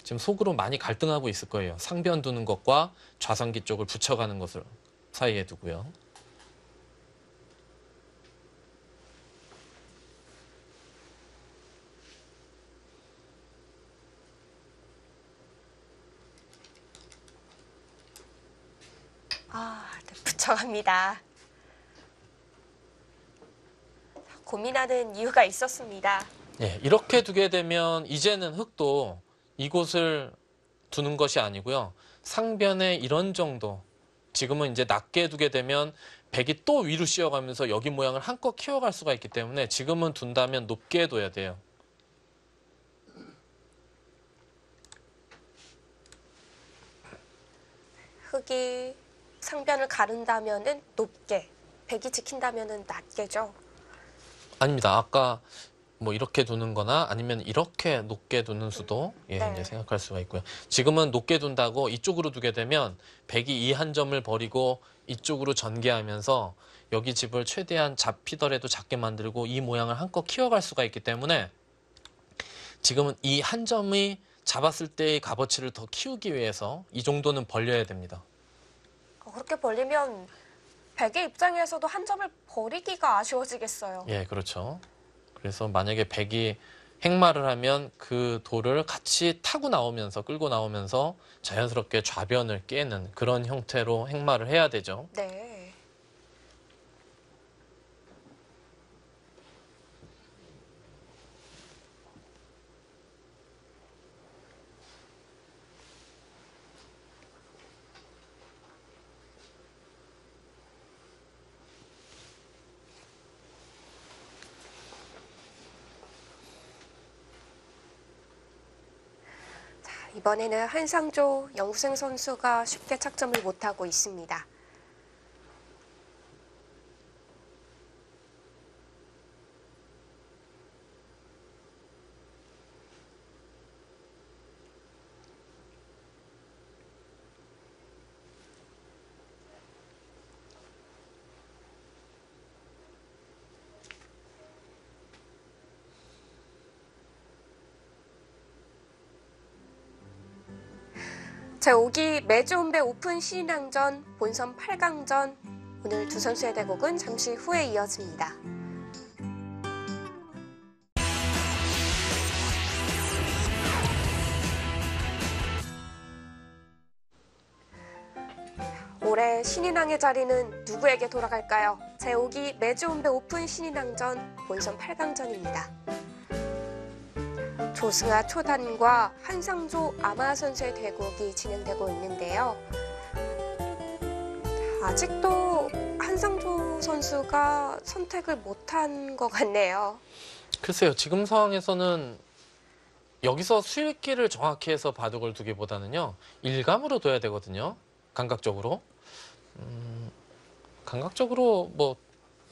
지금 속으로 많이 갈등하고 있을 거예요. 상변 두는 것과 좌상기 쪽을 붙여가는 것을 사이에 두고요. 네, 붙여갑니다. 고민하는 이유가 있었습니다. 예, 이렇게 두게 되면 이제는 흑도 이곳을 두는 것이 아니고요. 상변에 이런 정도, 지금은 이제 낮게 두게 되면 백이 또 위로 씌어가면서 여기 모양을 한껏 키워갈 수가 있기 때문에 지금은 둔다면 높게 둬야 돼요. 흑이 상변을 가른다면은 높게, 백이 지킨다면은 낮게죠. 아닙니다. 아까 뭐 이렇게 두는 거나 아니면 이렇게 높게 두는 수도 예, 네. 이제 생각할 수가 있고요. 지금은 높게 둔다고 이쪽으로 두게 되면 백이 이 한 점을 버리고 이쪽으로 전개하면서 여기 집을 최대한 잡히더라도 작게 만들고 이 모양을 한껏 키워갈 수가 있기 때문에 지금은 이 한 점이 잡았을 때의 값어치를 더 키우기 위해서 이 정도는 벌려야 됩니다. 그렇게 벌리면 백의 입장에서도 한 점을 버리기가 아쉬워지겠어요. 예, 그렇죠. 그래서 만약에 백이 행마를 하면 그 돌을 같이 타고 나오면서 끌고 나오면서 자연스럽게 좌변을 깨는 그런 형태로 행마를 해야 되죠. 네. 이번에는 한상조 영생 선수가 쉽게 착점을 못하고 있습니다. 제5기 매주홈배 오픈 신인왕전 본선 8강전 오늘 두 선수의 대국은 잠시 후에 이어집니다. 올해 이제 신인왕의 자리는 누구에게 돌아갈까요? 제5기 매주온배 오픈 신인왕전 본선 8강전입니다. 조승아 초단과 한상조 아마 선수의 대국이 진행되고 있는데요. 아직도 한상조 선수가 선택을 못한 것 같네요. 글쎄요, 지금 상황에서는 여기서 수익기를 정확히 해서 바둑을 두기보다는요, 일감으로 둬야 되거든요. 감각적으로. 감각적으로 뭐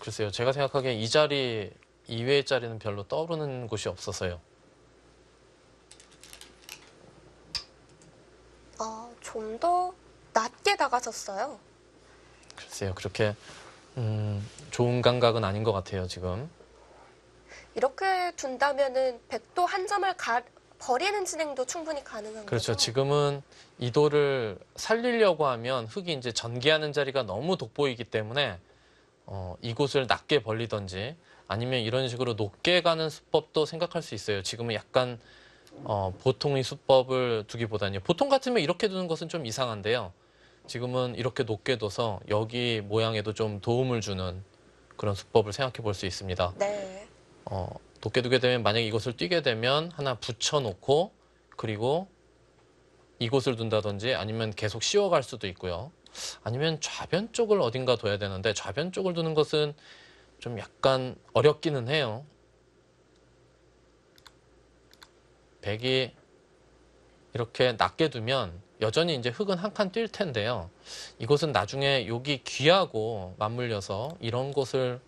글쎄요, 제가 생각하기엔 이 자리 이외의 자리는 별로 떠오르는 곳이 없어서요. 좀 더 낮게 나가셨어요. 글쎄요, 그렇게 좋은 감각은 아닌 것 같아요, 지금. 이렇게 둔다면은 백도 한 점을 버리는 진행도 충분히 가능한 그렇죠. 거죠? 지금은 이도를 살리려고 하면 흙이 이제 전개하는 자리가 너무 돋보이기 때문에 이곳을 낮게 벌리던지 아니면 이런 식으로 높게 가는 수법도 생각할 수 있어요. 지금은 약간 보통의 수법을 두기보다는요. 보통 같으면 이렇게 두는 것은 좀 이상한데요. 지금은 이렇게 높게 둬서 여기 모양에도 좀 도움을 주는 그런 수법을 생각해 볼 수 있습니다. 네. 높게 두게 되면 만약에 이것을 뛰게 되면 하나 붙여놓고 그리고 이곳을 둔다든지 아니면 계속 씌워갈 수도 있고요. 아니면 좌변 쪽을 어딘가 둬야 되는데 좌변 쪽을 두는 것은 좀 약간 어렵기는 해요. 백이 이렇게 낮게 두면 여전히 이제 흙은 한 칸 뛸 텐데요. 이곳은 나중에 여기 귀하고 맞물려서 이런 곳을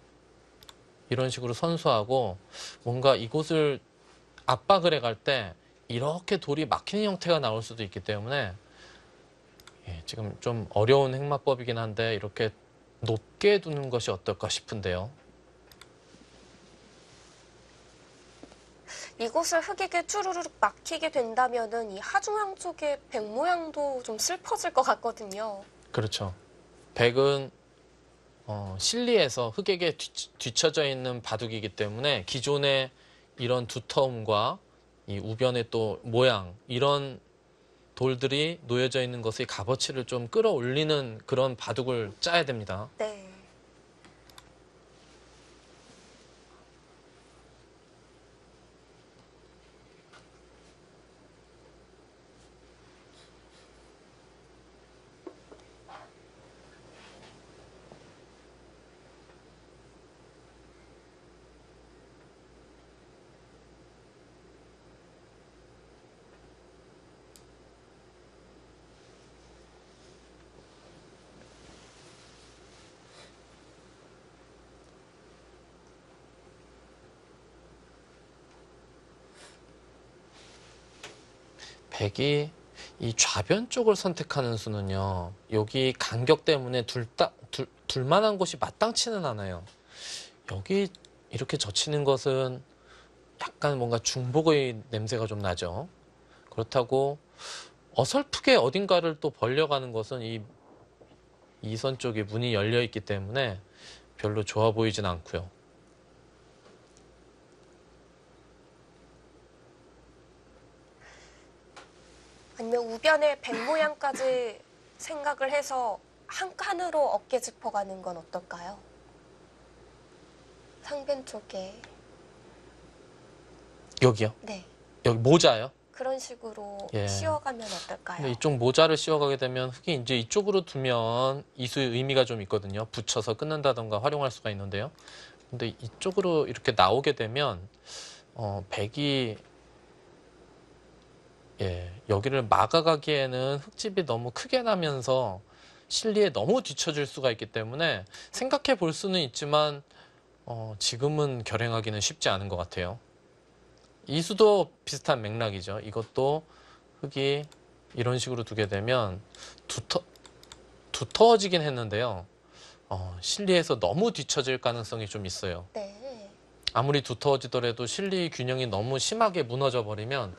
이런 식으로 선수하고 뭔가 이곳을 압박을 해갈 때 이렇게 돌이 막히는 형태가 나올 수도 있기 때문에 지금 좀 어려운 행마법이긴 한데 이렇게 높게 두는 것이 어떨까 싶은데요. 이곳을 흙에게 쭈루룩 막히게 된다면은 이 하중앙 쪽의 백 모양도 좀 슬퍼질 것 같거든요. 그렇죠. 백은 실리에서 흙에게 뒤쳐져 있는 바둑이기 때문에 기존의 이런 두터움과 이 우변의 또 모양 이런 돌들이 놓여져 있는 것의 값어치를 좀 끌어올리는 그런 바둑을 짜야 됩니다. 네. 백이 이 좌변 쪽을 선택하는 수는요. 여기 간격 때문에 둘만한 곳이 마땅치는 않아요. 여기 이렇게 젖히는 것은 약간 뭔가 중복의 냄새가 좀 나죠. 그렇다고 어설프게 어딘가를 또 벌려가는 것은 이 선 쪽에 문이 열려 있기 때문에 별로 좋아 보이진 않고요. 아니면 우변의 백 모양까지 생각을 해서 한 칸으로 어깨 짚어가는 건 어떨까요? 상변 쪽에. 여기요? 네. 여기 모자요? 그런 식으로 예. 씌워가면 어떨까요? 근데 이쪽 모자를 씌워가게 되면 흙이 이제 이쪽으로 두면 이수의 의미가 좀 있거든요. 붙여서 끊는다던가 활용할 수가 있는데요. 근데 이쪽으로 이렇게 나오게 되면 백이 여기를 막아가기에는 흙집이 너무 크게 나면서 실리에 너무 뒤처질 수가 있기 때문에 생각해 볼 수는 있지만 지금은 결행하기는 쉽지 않은 것 같아요. 이수도 비슷한 맥락이죠. 이것도 흙이 이런 식으로 두게 되면 두터워지긴 했는데요. 실리에서 너무 뒤처질 가능성이 좀 있어요. 네. 아무리 두터워지더라도 실리 균형이 너무 심하게 무너져 버리면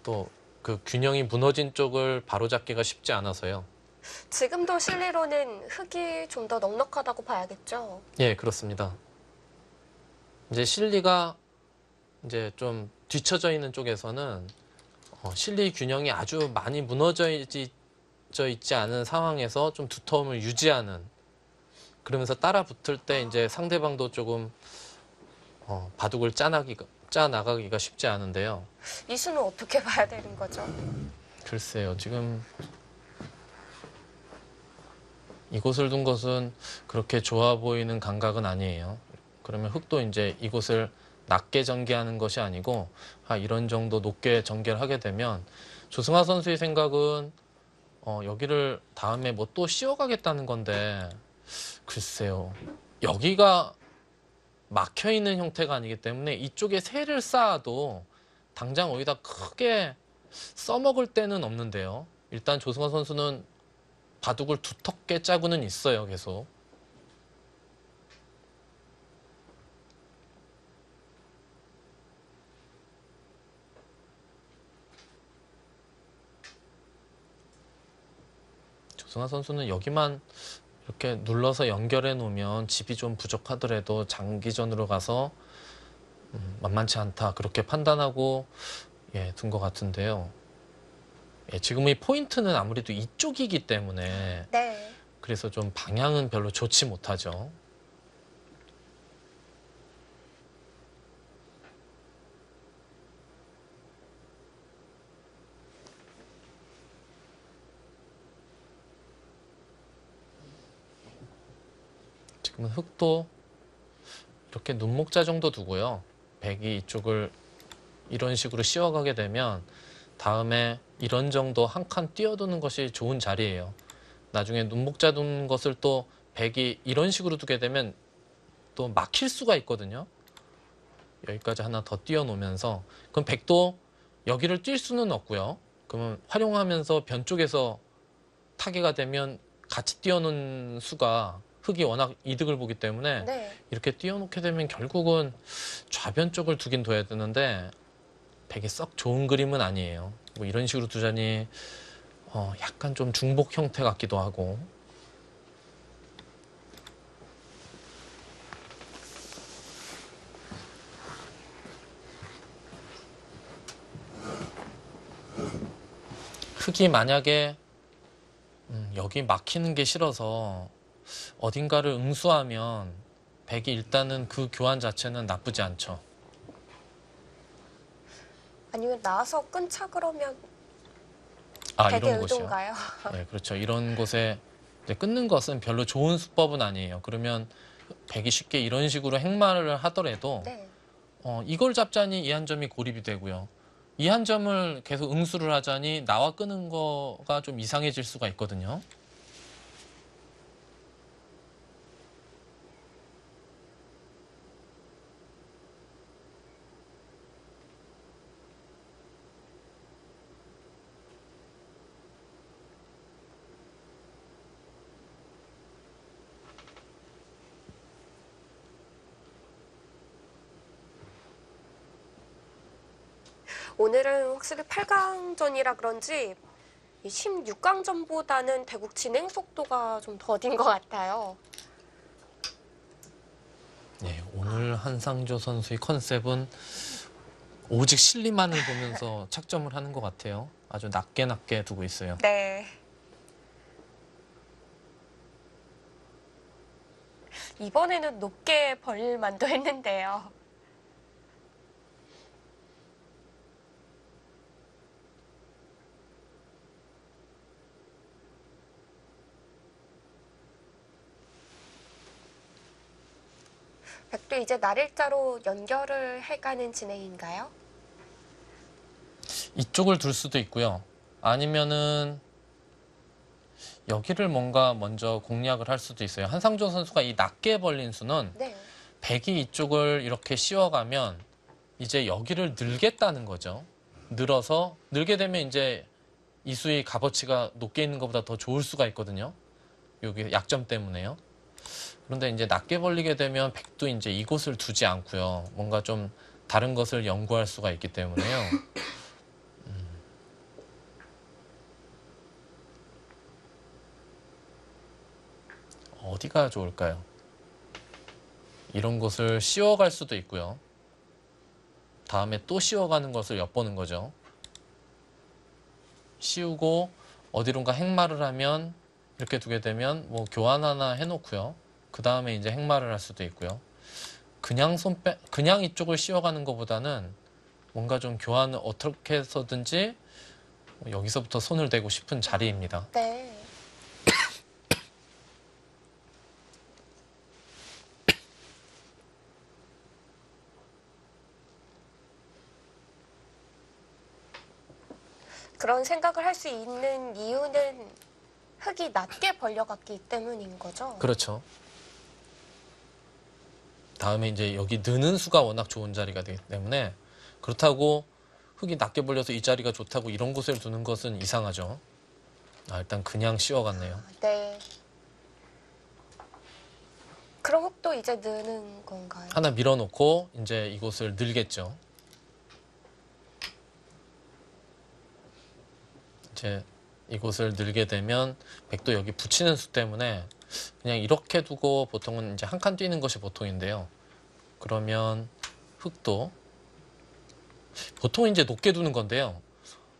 또 그 균형이 무너진 쪽을 바로잡기가 쉽지 않아서요. 지금도 실리로는 흙이 좀 더 넉넉하다고 봐야겠죠? 예, 그렇습니다. 이제 실리가 이제 좀 뒤쳐져 있는 쪽에서는 실리 균형이 아주 많이 무너져 있지 씌워져 있지 않은 상황에서 좀 두터움을 유지하는, 그러면서 따라 붙을 때 이제 상대방도 조금 바둑을 짜 나가기가 쉽지 않은데요. 이 수는 어떻게 봐야 되는 거죠? 글쎄요, 지금 이곳을 둔 것은 그렇게 좋아 보이는 감각은 아니에요. 그러면 흑도 이제 이곳을 낮게 전개하는 것이 아니고 이런 정도 높게 전개를 하게 되면 조승하 선수의 생각은 여기를 다음에 뭐 또 씌워가겠다는 건데, 글쎄요, 여기가 막혀 있는 형태가 아니기 때문에 이쪽에 새를 쌓아도 당장 어디다 크게 써먹을 때는 없는데요. 일단 조승하 선수는 바둑을 두텁게 짜고는 있어요, 계속. 조승하 선수는 여기만 이렇게 눌러서 연결해 놓으면 집이 좀 부족하더라도 장기전으로 가서 만만치 않다, 그렇게 판단하고 둔 것 같은데요. 지금의 포인트는 아무래도 이쪽이기 때문에 네. 그래서 좀 방향은 별로 좋지 못하죠. 지금은 흑도 이렇게 눈목자 정도 두고요. 백이 이쪽을 이런 식으로 씌워가게 되면 다음에 이런 정도 한 칸 띄워두는 것이 좋은 자리예요. 나중에 눈목자 둔 것을 또 백이 이런 식으로 두게 되면 또 막힐 수가 있거든요. 여기까지 하나 더 띄워놓으면서, 그럼 백도 여기를 뛸 수는 없고요. 그러면 활용하면서 변 쪽에서 타개가 되면 같이 띄워놓은 수가 흑이 워낙 이득을 보기 때문에 네. 이렇게 띄워놓게 되면 결국은 좌변 쪽을 두긴 둬야 되는데 백이 썩 좋은 그림은 아니에요. 뭐 이런 식으로 두자니 약간 좀 중복 형태 같기도 하고. 흑이 만약에 여기 막히는 게 싫어서 어딘가를 응수하면 백이 일단은 그 교환 자체는 나쁘지 않죠. 아니면 나와서 끊자 그러면 이런 백의 곳이요. 의도인가요? 네, 그렇죠. 이런 곳에 이제 끊는 것은 별로 좋은 수법은 아니에요. 그러면 백이 쉽게 이런 식으로 행마를 하더라도 네. 이걸 잡자니 이 한 점이 고립이 되고요. 이 한 점을 계속 응수를 하자니 나와 끄는 거가 좀 이상해질 수가 있거든요. 오늘은 확실히 8강전이라 그런지 16강전보다는 대국 진행 속도가 좀 더딘 것 같아요. 네, 오늘 한상조 선수의 컨셉은 오직 실리만을 보면서 착점을 하는 것 같아요. 아주 낮게 두고 있어요. 네. 이번에는 높게 벌릴 만도 했는데요. 백도 이제 날일자로 연결을 해가는 진행인가요? 이쪽을 둘 수도 있고요. 아니면은 여기를 뭔가 먼저 공략을 할 수도 있어요. 한상조 선수가 이 낮게 벌린 수는 네. 백이 이쪽을 이렇게 씌워가면 이제 여기를 늘겠다는 거죠. 늘게 되면 이제 이 수의 값어치가 높게 있는 것보다 더 좋을 수가 있거든요. 여기 약점 때문에요. 그런데 이제 낮게 벌리게 되면 백도 이제 이곳을 두지 않고요. 뭔가 좀 다른 것을 연구할 수가 있기 때문에요. 어디가 좋을까요? 이런 것을 씌워갈 수도 있고요. 다음에 또 씌워가는 것을 엿보는 거죠. 씌우고 어디론가 행마를 하면 이렇게 두게 되면 뭐 교환 하나 해놓고요. 그 다음에 이제 행마를 할 수도 있고요. 그냥 이쪽을 씌워가는 것보다는 뭔가 좀 교환을 어떻게 해서든지 여기서부터 손을 대고 싶은 자리입니다. 네. 그런 생각을 할 수 있는 이유는 흙이 낮게 벌려갔기 때문인 거죠? 그렇죠. 다음에 이제 여기 느는 수가 워낙 좋은 자리가 되기 때문에 그렇다고 흙이 낮게 벌려서 이 자리가 좋다고 이런 곳을 두는 것은 이상하죠. 일단 그냥 씌워갔네요. 네. 그럼 흙도 이제 느는 건가요? 하나 밀어놓고 이제 이곳을 늘겠죠. 이제 이곳을 늘게 되면 백도 여기 붙이는 수 때문에 그냥 이렇게 두고 보통은 이제 한 칸 뛰는 것이 보통인데요. 그러면 흙도 보통 이제 높게 두는 건데요.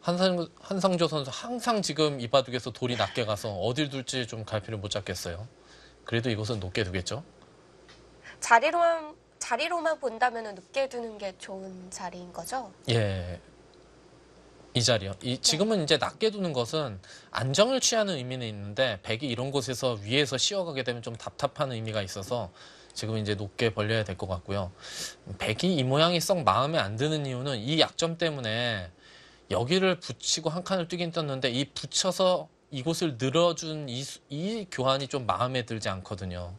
한상조 선수 항상 지금 이 바둑에서 돌이 낮게 가서 어딜 둘지 좀 갈피를 못 잡겠어요. 그래도 이곳은 높게 두겠죠. 자리로만 본다면 높게 두는 게 좋은 자리인 거죠? 예. 이 자리요. 지금은 이제 낮게 두는 것은 안정을 취하는 의미는 있는데 백이 이런 곳에서 위에서 씌워가게 되면 좀 답답한 의미가 있어서 지금은 이제 높게 벌려야 될 것 같고요. 백이 이 모양이 썩 마음에 안 드는 이유는 이 약점 때문에 여기를 붙이고 한 칸을 뛰긴 떴는데 이 붙여서 이곳을 늘어준 이 교환이 좀 마음에 들지 않거든요.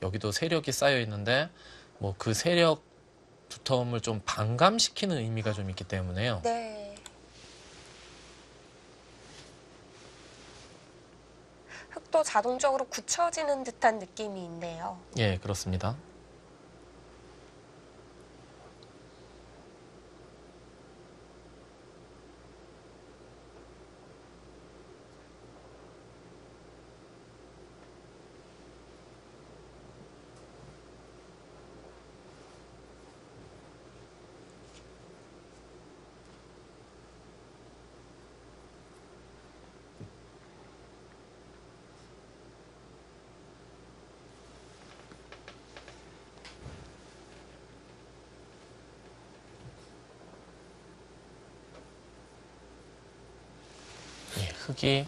여기도 세력이 쌓여 있는데 뭐 그 세력 두터움을 좀 반감시키는 의미가 좀 있기 때문에요. 네. 흙도 자동적으로 굳혀지는 듯한 느낌이 있네요. 예, 그렇습니다. 예, 흙이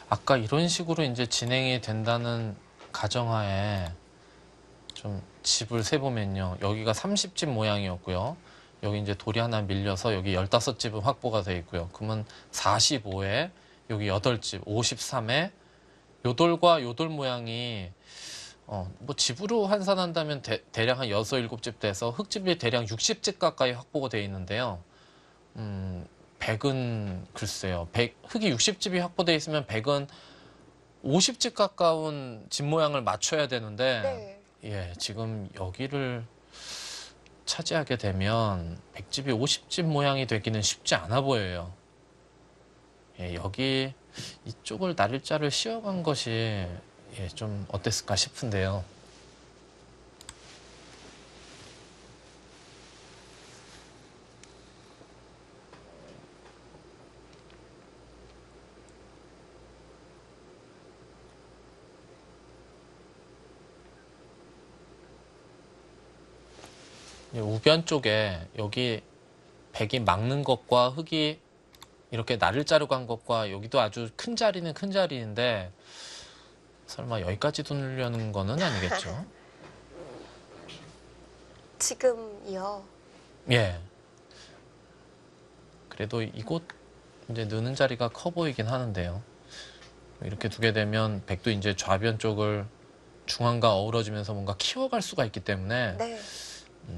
아까 이런 식으로 이제 진행이 된다는 가정하에 좀 집을 세보면요. 여기가 30집 모양이었고요. 여기 이제 돌이 하나 밀려서 여기 15집은 확보가 되어 있고요. 그러면 45에 여기 8집, 53에 요돌과 요돌 모양이 뭐 집으로 환산한다면 대략 한 6, 7집 돼서 흙집이 대략 60집 가까이 확보가 되어 있는데요. 백은 글쎄요. 흙이 60집이 확보되어 있으면 백은 50집 가까운 집 모양을 맞춰야 되는데 네. 예, 지금 여기를 차지하게 되면 백집이 50집 모양이 되기는 쉽지 않아 보여요. 예, 여기 이쪽을 날짜를 씌워간 것이 예, 좀 어땠을까 싶은데요. 우변 쪽에 여기 백이 막는 것과 흙이 이렇게 날을 자르고 한 것과 여기도 아주 큰 자리는 큰 자리인데 설마 여기까지 두려는 거는 아니겠죠? 지금이요. 예. 그래도 이곳 이제 느는 자리가 커 보이긴 하는데요. 이렇게 두게 되면 백도 이제 좌변 쪽을 중앙과 어우러지면서 뭔가 키워갈 수가 있기 때문에 네.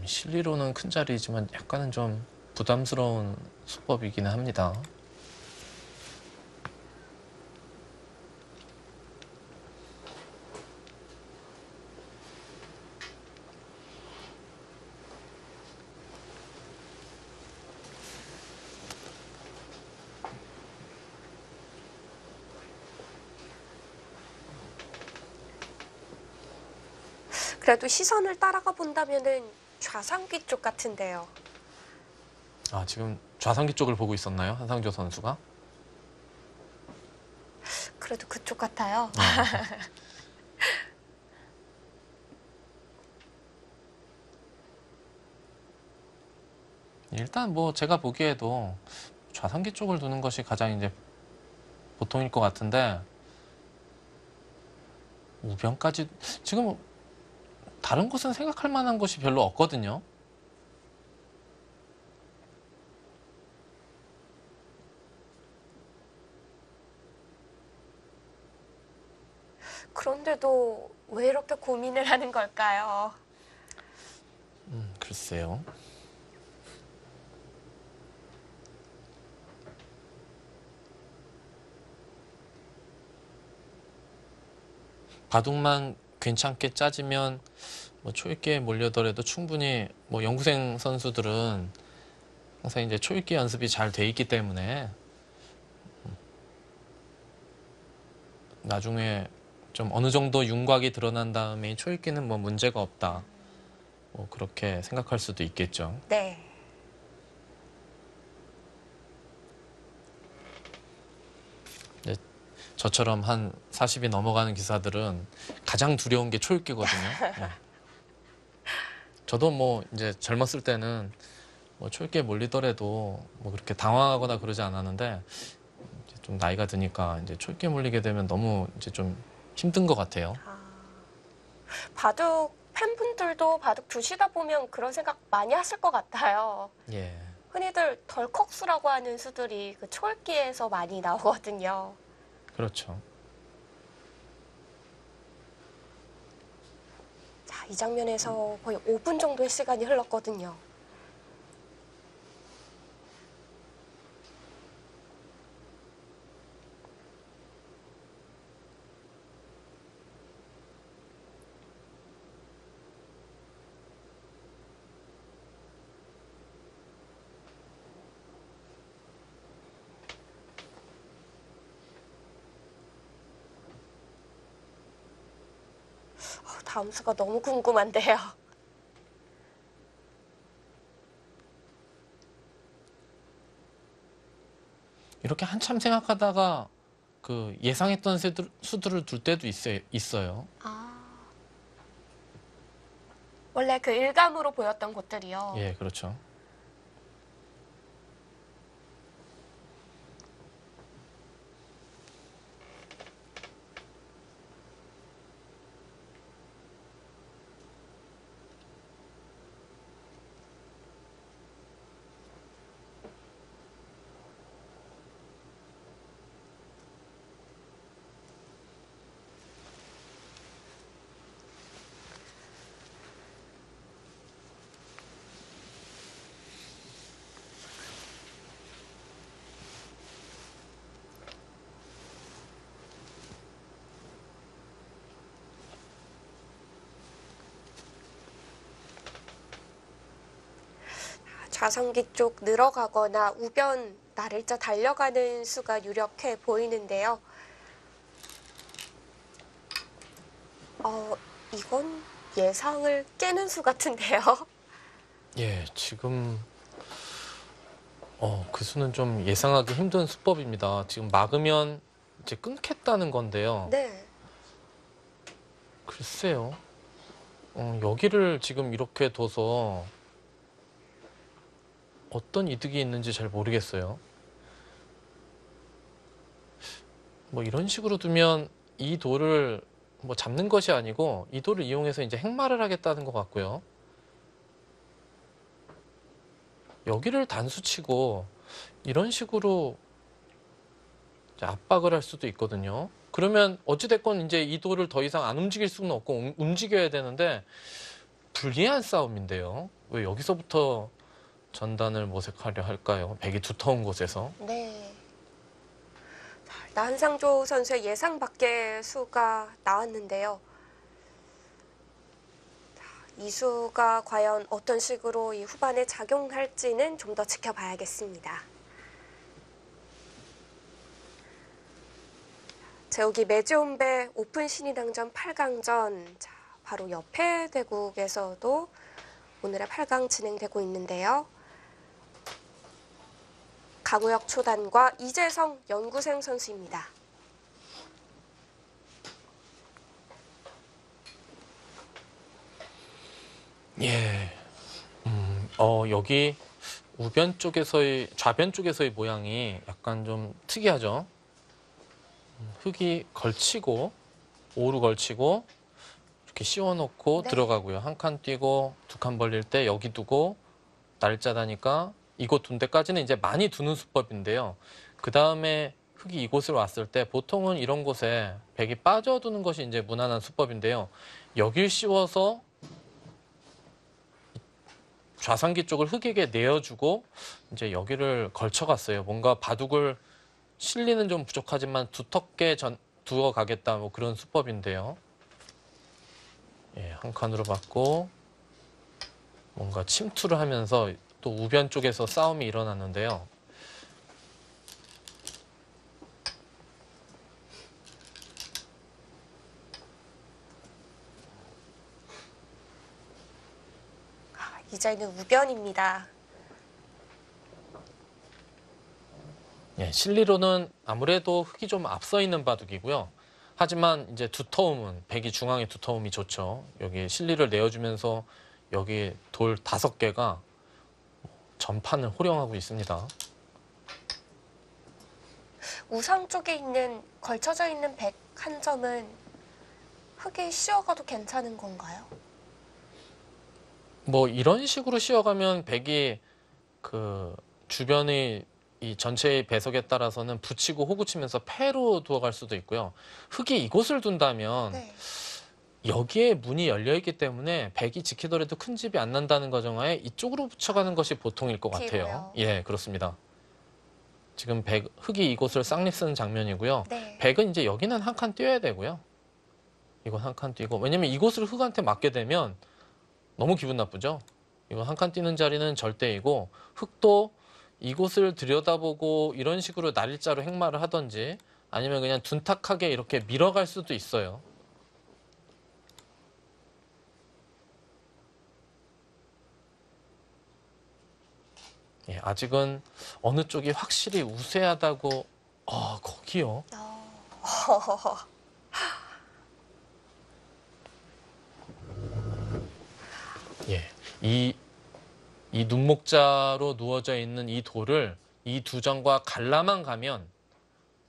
실리로는 큰 자리이지만 약간은 좀 부담스러운 수법이기는 합니다. 그래도 시선을 따라가 본다면은 좌상귀 쪽 같은데요. 지금 좌상기 쪽을 보고 있었나요? 한상조 선수가? 그래도 그쪽 같아요. 일단 뭐 제가 보기에도 좌상기 쪽을 두는 것이 가장 이제 보통일 것 같은데 우변까지 지금 다른 곳은 생각할 만한 것이 별로 없거든요. 그런데도 왜 이렇게 고민을 하는 걸까요? 글쎄요. 바둑만 괜찮게 짜지면 뭐 초읽기에 몰려더라도 충분히 뭐 연구생 선수들은 항상 이제 초읽기 연습이 잘 돼 있기 때문에 나중에 좀 어느 정도 윤곽이 드러난 다음에 초읽기는 뭐 문제가 없다. 뭐 그렇게 생각할 수도 있겠죠. 네. 근데 저처럼 한 40이 넘어가는 기사들은 가장 두려운 게 초읽기거든요. 네. 저도 뭐 이제 젊었을 때는 뭐 초읽기에 몰리더라도 뭐 그렇게 당황하거나 그러지 않았는데 이제 좀 나이가 드니까 이제 초읽기에 몰리게 되면 너무 이제 좀 힘든 것 같아요. 바둑 팬분들도 바둑 두시다 보면 그런 생각 많이 하실 것 같아요. 예. 흔히들 덜컥수라고 하는 수들이 그 초읽기에서 많이 나오거든요. 그렇죠. 자, 이 장면에서 거의 5분 정도의 시간이 흘렀거든요. 다음 수가 너무 궁금한데요. 이렇게 한참 생각하다가 그 예상했던 수들을 둘 때도 있어요. 원래 그 일감으로 보였던 곳들이요. 예, 그렇죠. 좌상기 쪽 늘어가거나 우변 나를자 달려가는 수가 유력해 보이는데요. 이건 예상을 깨는 수 같은데요. 예, 지금 그 수는 좀 예상하기 힘든 수법입니다. 지금 막으면 이제 끊겠다는 건데요. 네. 글쎄요. 여기를 지금 이렇게 둬서 어떤 이득이 있는지 잘 모르겠어요. 뭐 이런 식으로 두면 이 돌을 뭐 잡는 것이 아니고 이 돌을 이용해서 이제 행마를 하겠다는 것 같고요. 여기를 단수치고 이런 식으로 이제 압박을 할 수도 있거든요. 그러면 어찌됐건 이제 이 돌을 더 이상 안 움직일 수는 없고 움직여야 되는데 불리한 싸움인데요. 왜 여기서부터 전단을 모색하려 할까요? 백이 두터운 곳에서. 네. 자, 일단 한상조 선수의 예상 밖의 수가 나왔는데요. 자, 이 수가 과연 어떤 식으로 이 후반에 작용할지는 좀 더 지켜봐야겠습니다. 제욱이 매지온배 오픈 신인왕전 8강전, 자, 바로 옆에 대국에서도 오늘의 8강 진행되고 있는데요. 강우혁 초단과 이재성 연구생 선수입니다. 예. 여기 우변 쪽에서의 좌변 쪽에서의 모양이 약간 좀 특이하죠. 흙이 걸치고 오로 걸치고 이렇게 씌워놓고 네. 들어가고요. 한 칸 띄고 두 칸 벌릴 때 여기 두고 날짜다니까 이곳 둔 데까지는 이제 많이 두는 수법인데요. 그 다음에 흙이 이곳을 왔을 때 보통은 이런 곳에 백이 빠져두는 것이 이제 무난한 수법인데요. 여길 씌워서 좌상기 쪽을 흙에게 내어주고 이제 여기를 걸쳐갔어요. 뭔가 바둑을 실리는 좀 부족하지만 두텁게 두어 가겠다 뭐 그런 수법인데요. 예, 한 칸으로 받고 뭔가 침투를 하면서 또 우변 쪽에서 싸움이 일어났는데요. 이자는 우변입니다. 예, 실리로는 아무래도 흙이 좀 앞서 있는 바둑이고요. 하지만 이제 두터움은 백이 중앙의 두터움이 좋죠. 여기 실리를 내어주면서 여기 돌 5개가 전판을 호령하고 있습니다. 우상 쪽에 있는 걸쳐져 있는 백 한 점은 흙에 씌워가도 괜찮은 건가요? 뭐 이런 식으로 씌워가면 백이 그 주변의 이 전체의 배석에 따라서는 붙이고 호구치면서 패로 두어갈 수도 있고요. 흙이 이곳을 둔다면 네. 여기에 문이 열려 있기 때문에 백이 지키더라도 큰 집이 안 난다는 가정하에 이쪽으로 붙여가는 것이 보통일 것 같아요. 비고요. 예, 그렇습니다. 지금 흙이 이곳을 쌍립 쓰는 장면이고요. 네. 백은 이제 여기는 한 칸 띄어야 되고요. 이건 한 칸 띄고 왜냐면 이곳을 흙한테 맞게 되면 너무 기분 나쁘죠. 이건 한 칸 띄는 자리는 절대이고 흙도 이곳을 들여다보고 이런 식으로 날일자로 행마를 하든지 아니면 그냥 둔탁하게 이렇게 밀어갈 수도 있어요. 예, 아직은 어느 쪽이 확실히 우세하다고 거기요. 예, 이 눈목자로 누워져 있는 이 돌을 이 두 점과 갈라만 가면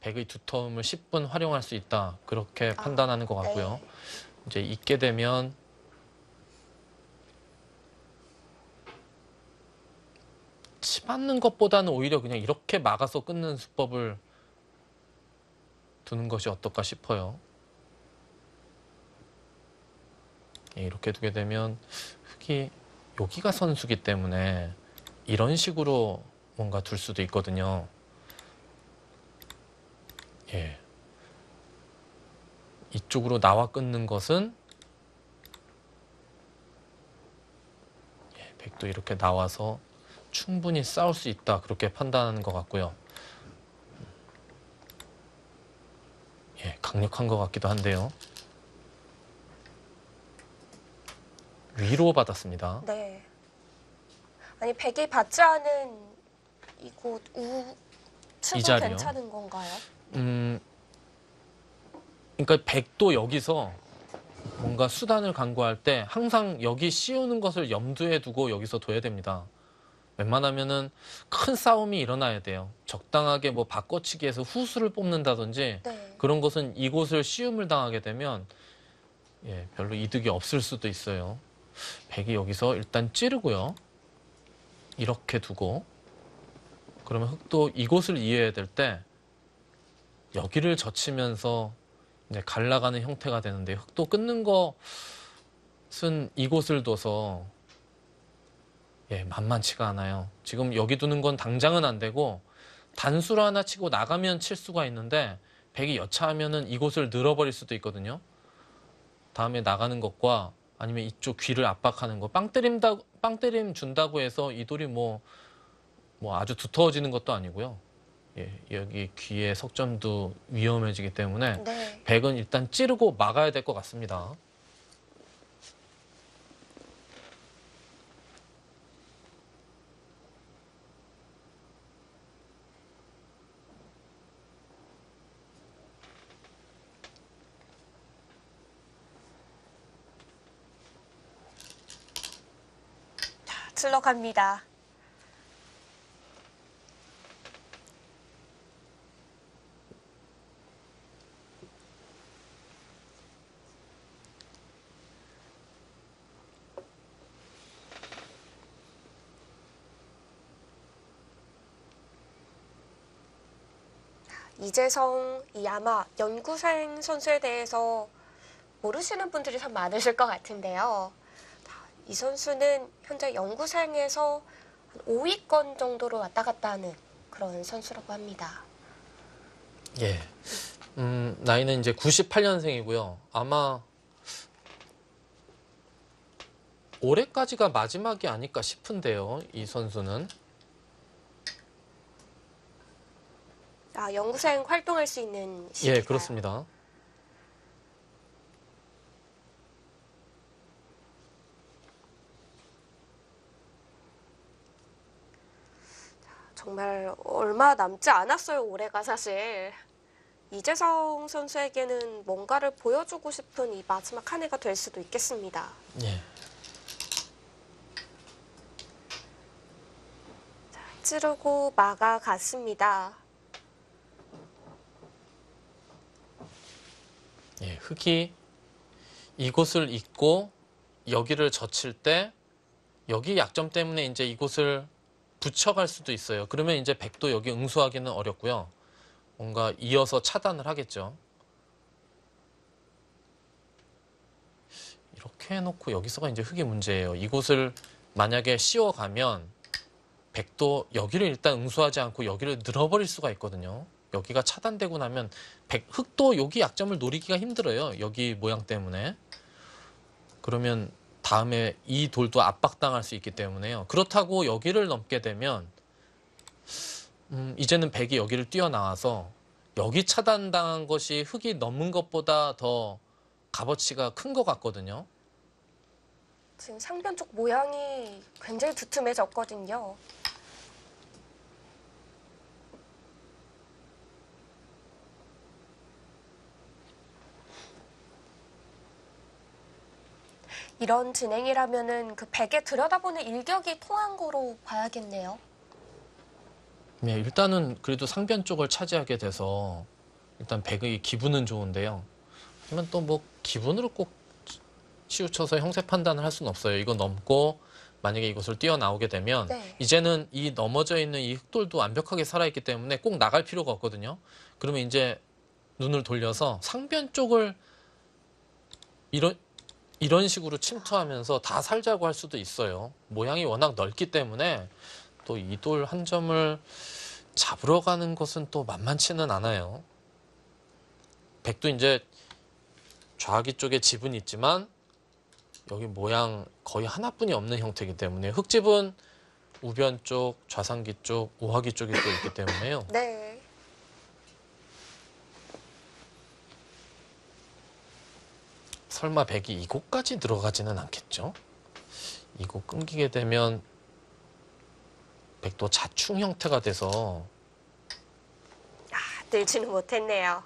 백의 두터움을 10분 활용할 수 있다. 그렇게 판단하는 것 같고요. 네. 이제 있게 되면 치맞는 것보다는 오히려 그냥 이렇게 막아서 끊는 수법을 두는 것이 어떨까 싶어요. 예, 이렇게 두게 되면 흙이 여기가 선수기 때문에 이런 식으로 뭔가 둘 수도 있거든요. 예. 이쪽으로 나와 끊는 것은 백도 이렇게 나와서 충분히 싸울 수 있다. 그렇게 판단하는 것 같고요. 예, 강력한 것 같기도 한데요. 위로 받았습니다. 네. 아니 백이 받지 않은 이곳 이 우측은 자리요? 괜찮은 건가요? 그러니까 백도 여기서 뭔가 수단을 강구할 때 항상 여기 씌우는 것을 염두에 두고 여기서 둬야 됩니다. 웬만하면은 큰 싸움이 일어나야 돼요. 적당하게 뭐 바꿔치기해서 후수를 뽑는다든지 네. 그런 것은 이곳을 씌움을 당하게 되면 예, 별로 이득이 없을 수도 있어요. 백이 여기서 일단 찌르고요. 이렇게 두고 그러면 흙도 이곳을 이해해야 될 때 여기를 젖히면서 이제 갈라가는 형태가 되는데 흙도 끊는 것은 이곳을 둬서 예, 만만치가 않아요. 지금 여기 두는 건 당장은 안 되고 단수로 하나 치고 나가면 칠 수가 있는데 백이 여차하면은 이곳을 늘어버릴 수도 있거든요. 다음에 나가는 것과 아니면 이쪽 귀를 압박하는 거 빵 때림 준다고 해서 이 돌이 뭐 아주 두터워지는 것도 아니고요. 예, 여기 귀의 석점도 위험해지기 때문에 네. 백은 일단 찌르고 막아야 될 것 같습니다. 찔러 갑니다. 이재성, 이 아마 연구생 선수에 대해서 모르시는 분들이 참 많으실 것 같은데요. 이 선수는 현재 연구생에서 한 5위권 정도로 왔다 갔다 하는 그런 선수라고 합니다. 예. 나이는 이제 98년생이고요. 아마 올해까지가 마지막이 아닐까 싶은데요. 이 선수는. 연구생 활동할 수 있는 시기가요? 예, 그렇습니다. 정말 얼마 남지 않았어요, 올해가 사실. 이재성 선수에게는 뭔가를 보여주고 싶은 이 마지막 한 해가 될 수도 있겠습니다. 예. 찌르고 막아갔습니다. 예, 흙이 이곳을 잇고 여기를 젖힐 때 여기 약점 때문에 이제 이곳을 붙여갈 수도 있어요. 그러면 이제 백도 여기 응수하기는 어렵고요. 뭔가 이어서 차단을 하겠죠. 이렇게 해놓고 여기서가 이제 흙이 문제예요. 이곳을 만약에 씌워가면 백도 여기를 일단 응수하지 않고 여기를 늘어버릴 수가 있거든요. 여기가 차단되고 나면 흙도 여기 약점을 노리기가 힘들어요. 여기 모양 때문에. 그러면 다음에 이 돌도 압박당할 수 있기 때문에요. 그렇다고 여기를 넘게 되면 이제는 백이 여기를 뛰어나와서 여기 차단당한 것이 흙이 넘은 것보다 더 값어치가 큰 것 같거든요. 지금 상변 쪽 모양이 굉장히 두툼해졌거든요. 이런 진행이라면은 그 백에 들여다보는 일격이 통한 거로 봐야겠네요. 네, 일단은 그래도 상변 쪽을 차지하게 돼서 일단 백의 기분은 좋은데요. 하지만 또 뭐 기분으로 꼭 치우쳐서 형세 판단을 할 수는 없어요. 이거 넘고 만약에 이것을 뛰어나오게 되면 네. 이제는 이 넘어져 있는 이 흙돌도 완벽하게 살아있기 때문에 꼭 나갈 필요가 없거든요. 그러면 이제 눈을 돌려서 상변 쪽을 이런 식으로 침투하면서 다 살자고 할 수도 있어요. 모양이 워낙 넓기 때문에 또 이 돌 한 점을 잡으러 가는 것은 또 만만치는 않아요. 백도 이제 좌기 쪽에 집은 있지만 여기 모양 거의 하나뿐이 없는 형태이기 때문에 흙집은 우변 쪽, 좌상기 쪽, 우하기 쪽이 또 있기 때문에요. 네. 설마 백이 이곳까지 들어가지는 않겠죠? 이곳 끊기게 되면 백도 자충 형태가 돼서 늘지는 못했네요.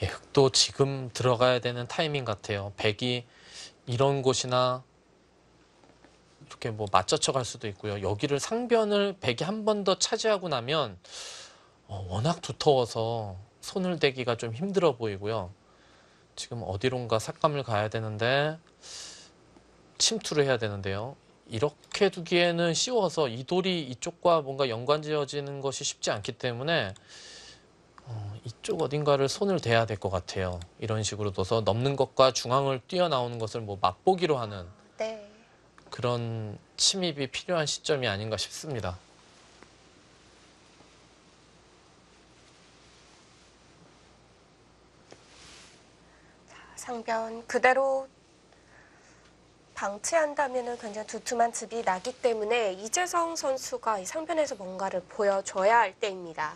예, 흙도 지금 들어가야 되는 타이밍 같아요. 백이 이런 곳이나 이렇게 뭐 맞춰쳐 갈 수도 있고요. 여기를 상변을 백이 한 번 더 차지하고 나면 워낙 두터워서 손을 대기가 좀 힘들어 보이고요. 지금 어디론가 삭감을 가야 되는데 침투를 해야 되는데요. 이렇게 두기에는 쉬워서 이 돌이 이쪽과 뭔가 연관지어지는 것이 쉽지 않기 때문에 이쪽 어딘가를 손을 대야 될 것 같아요. 이런 식으로 둬서 넘는 것과 중앙을 뛰어나오는 것을 뭐 맛보기로 하는 네. 그런 침입이 필요한 시점이 아닌가 싶습니다. 상변 그대로 방치한다면 굉장히 두툼한 즙이 나기 때문에 이재성 선수가 이 상변에서 뭔가를 보여줘야 할 때입니다.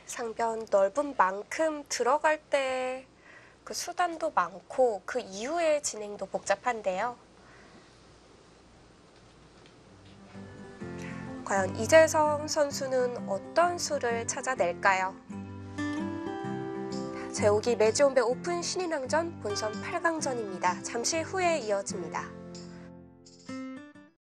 상변 넓은 만큼 들어갈 때 그 수단도 많고 그 이후의 진행도 복잡한데요. 과연 이재성 선수는 어떤 수를 찾아낼까요? 제오기 매지온배 오픈 신인왕전 본선 8강전입니다. 잠시 후에 이어집니다.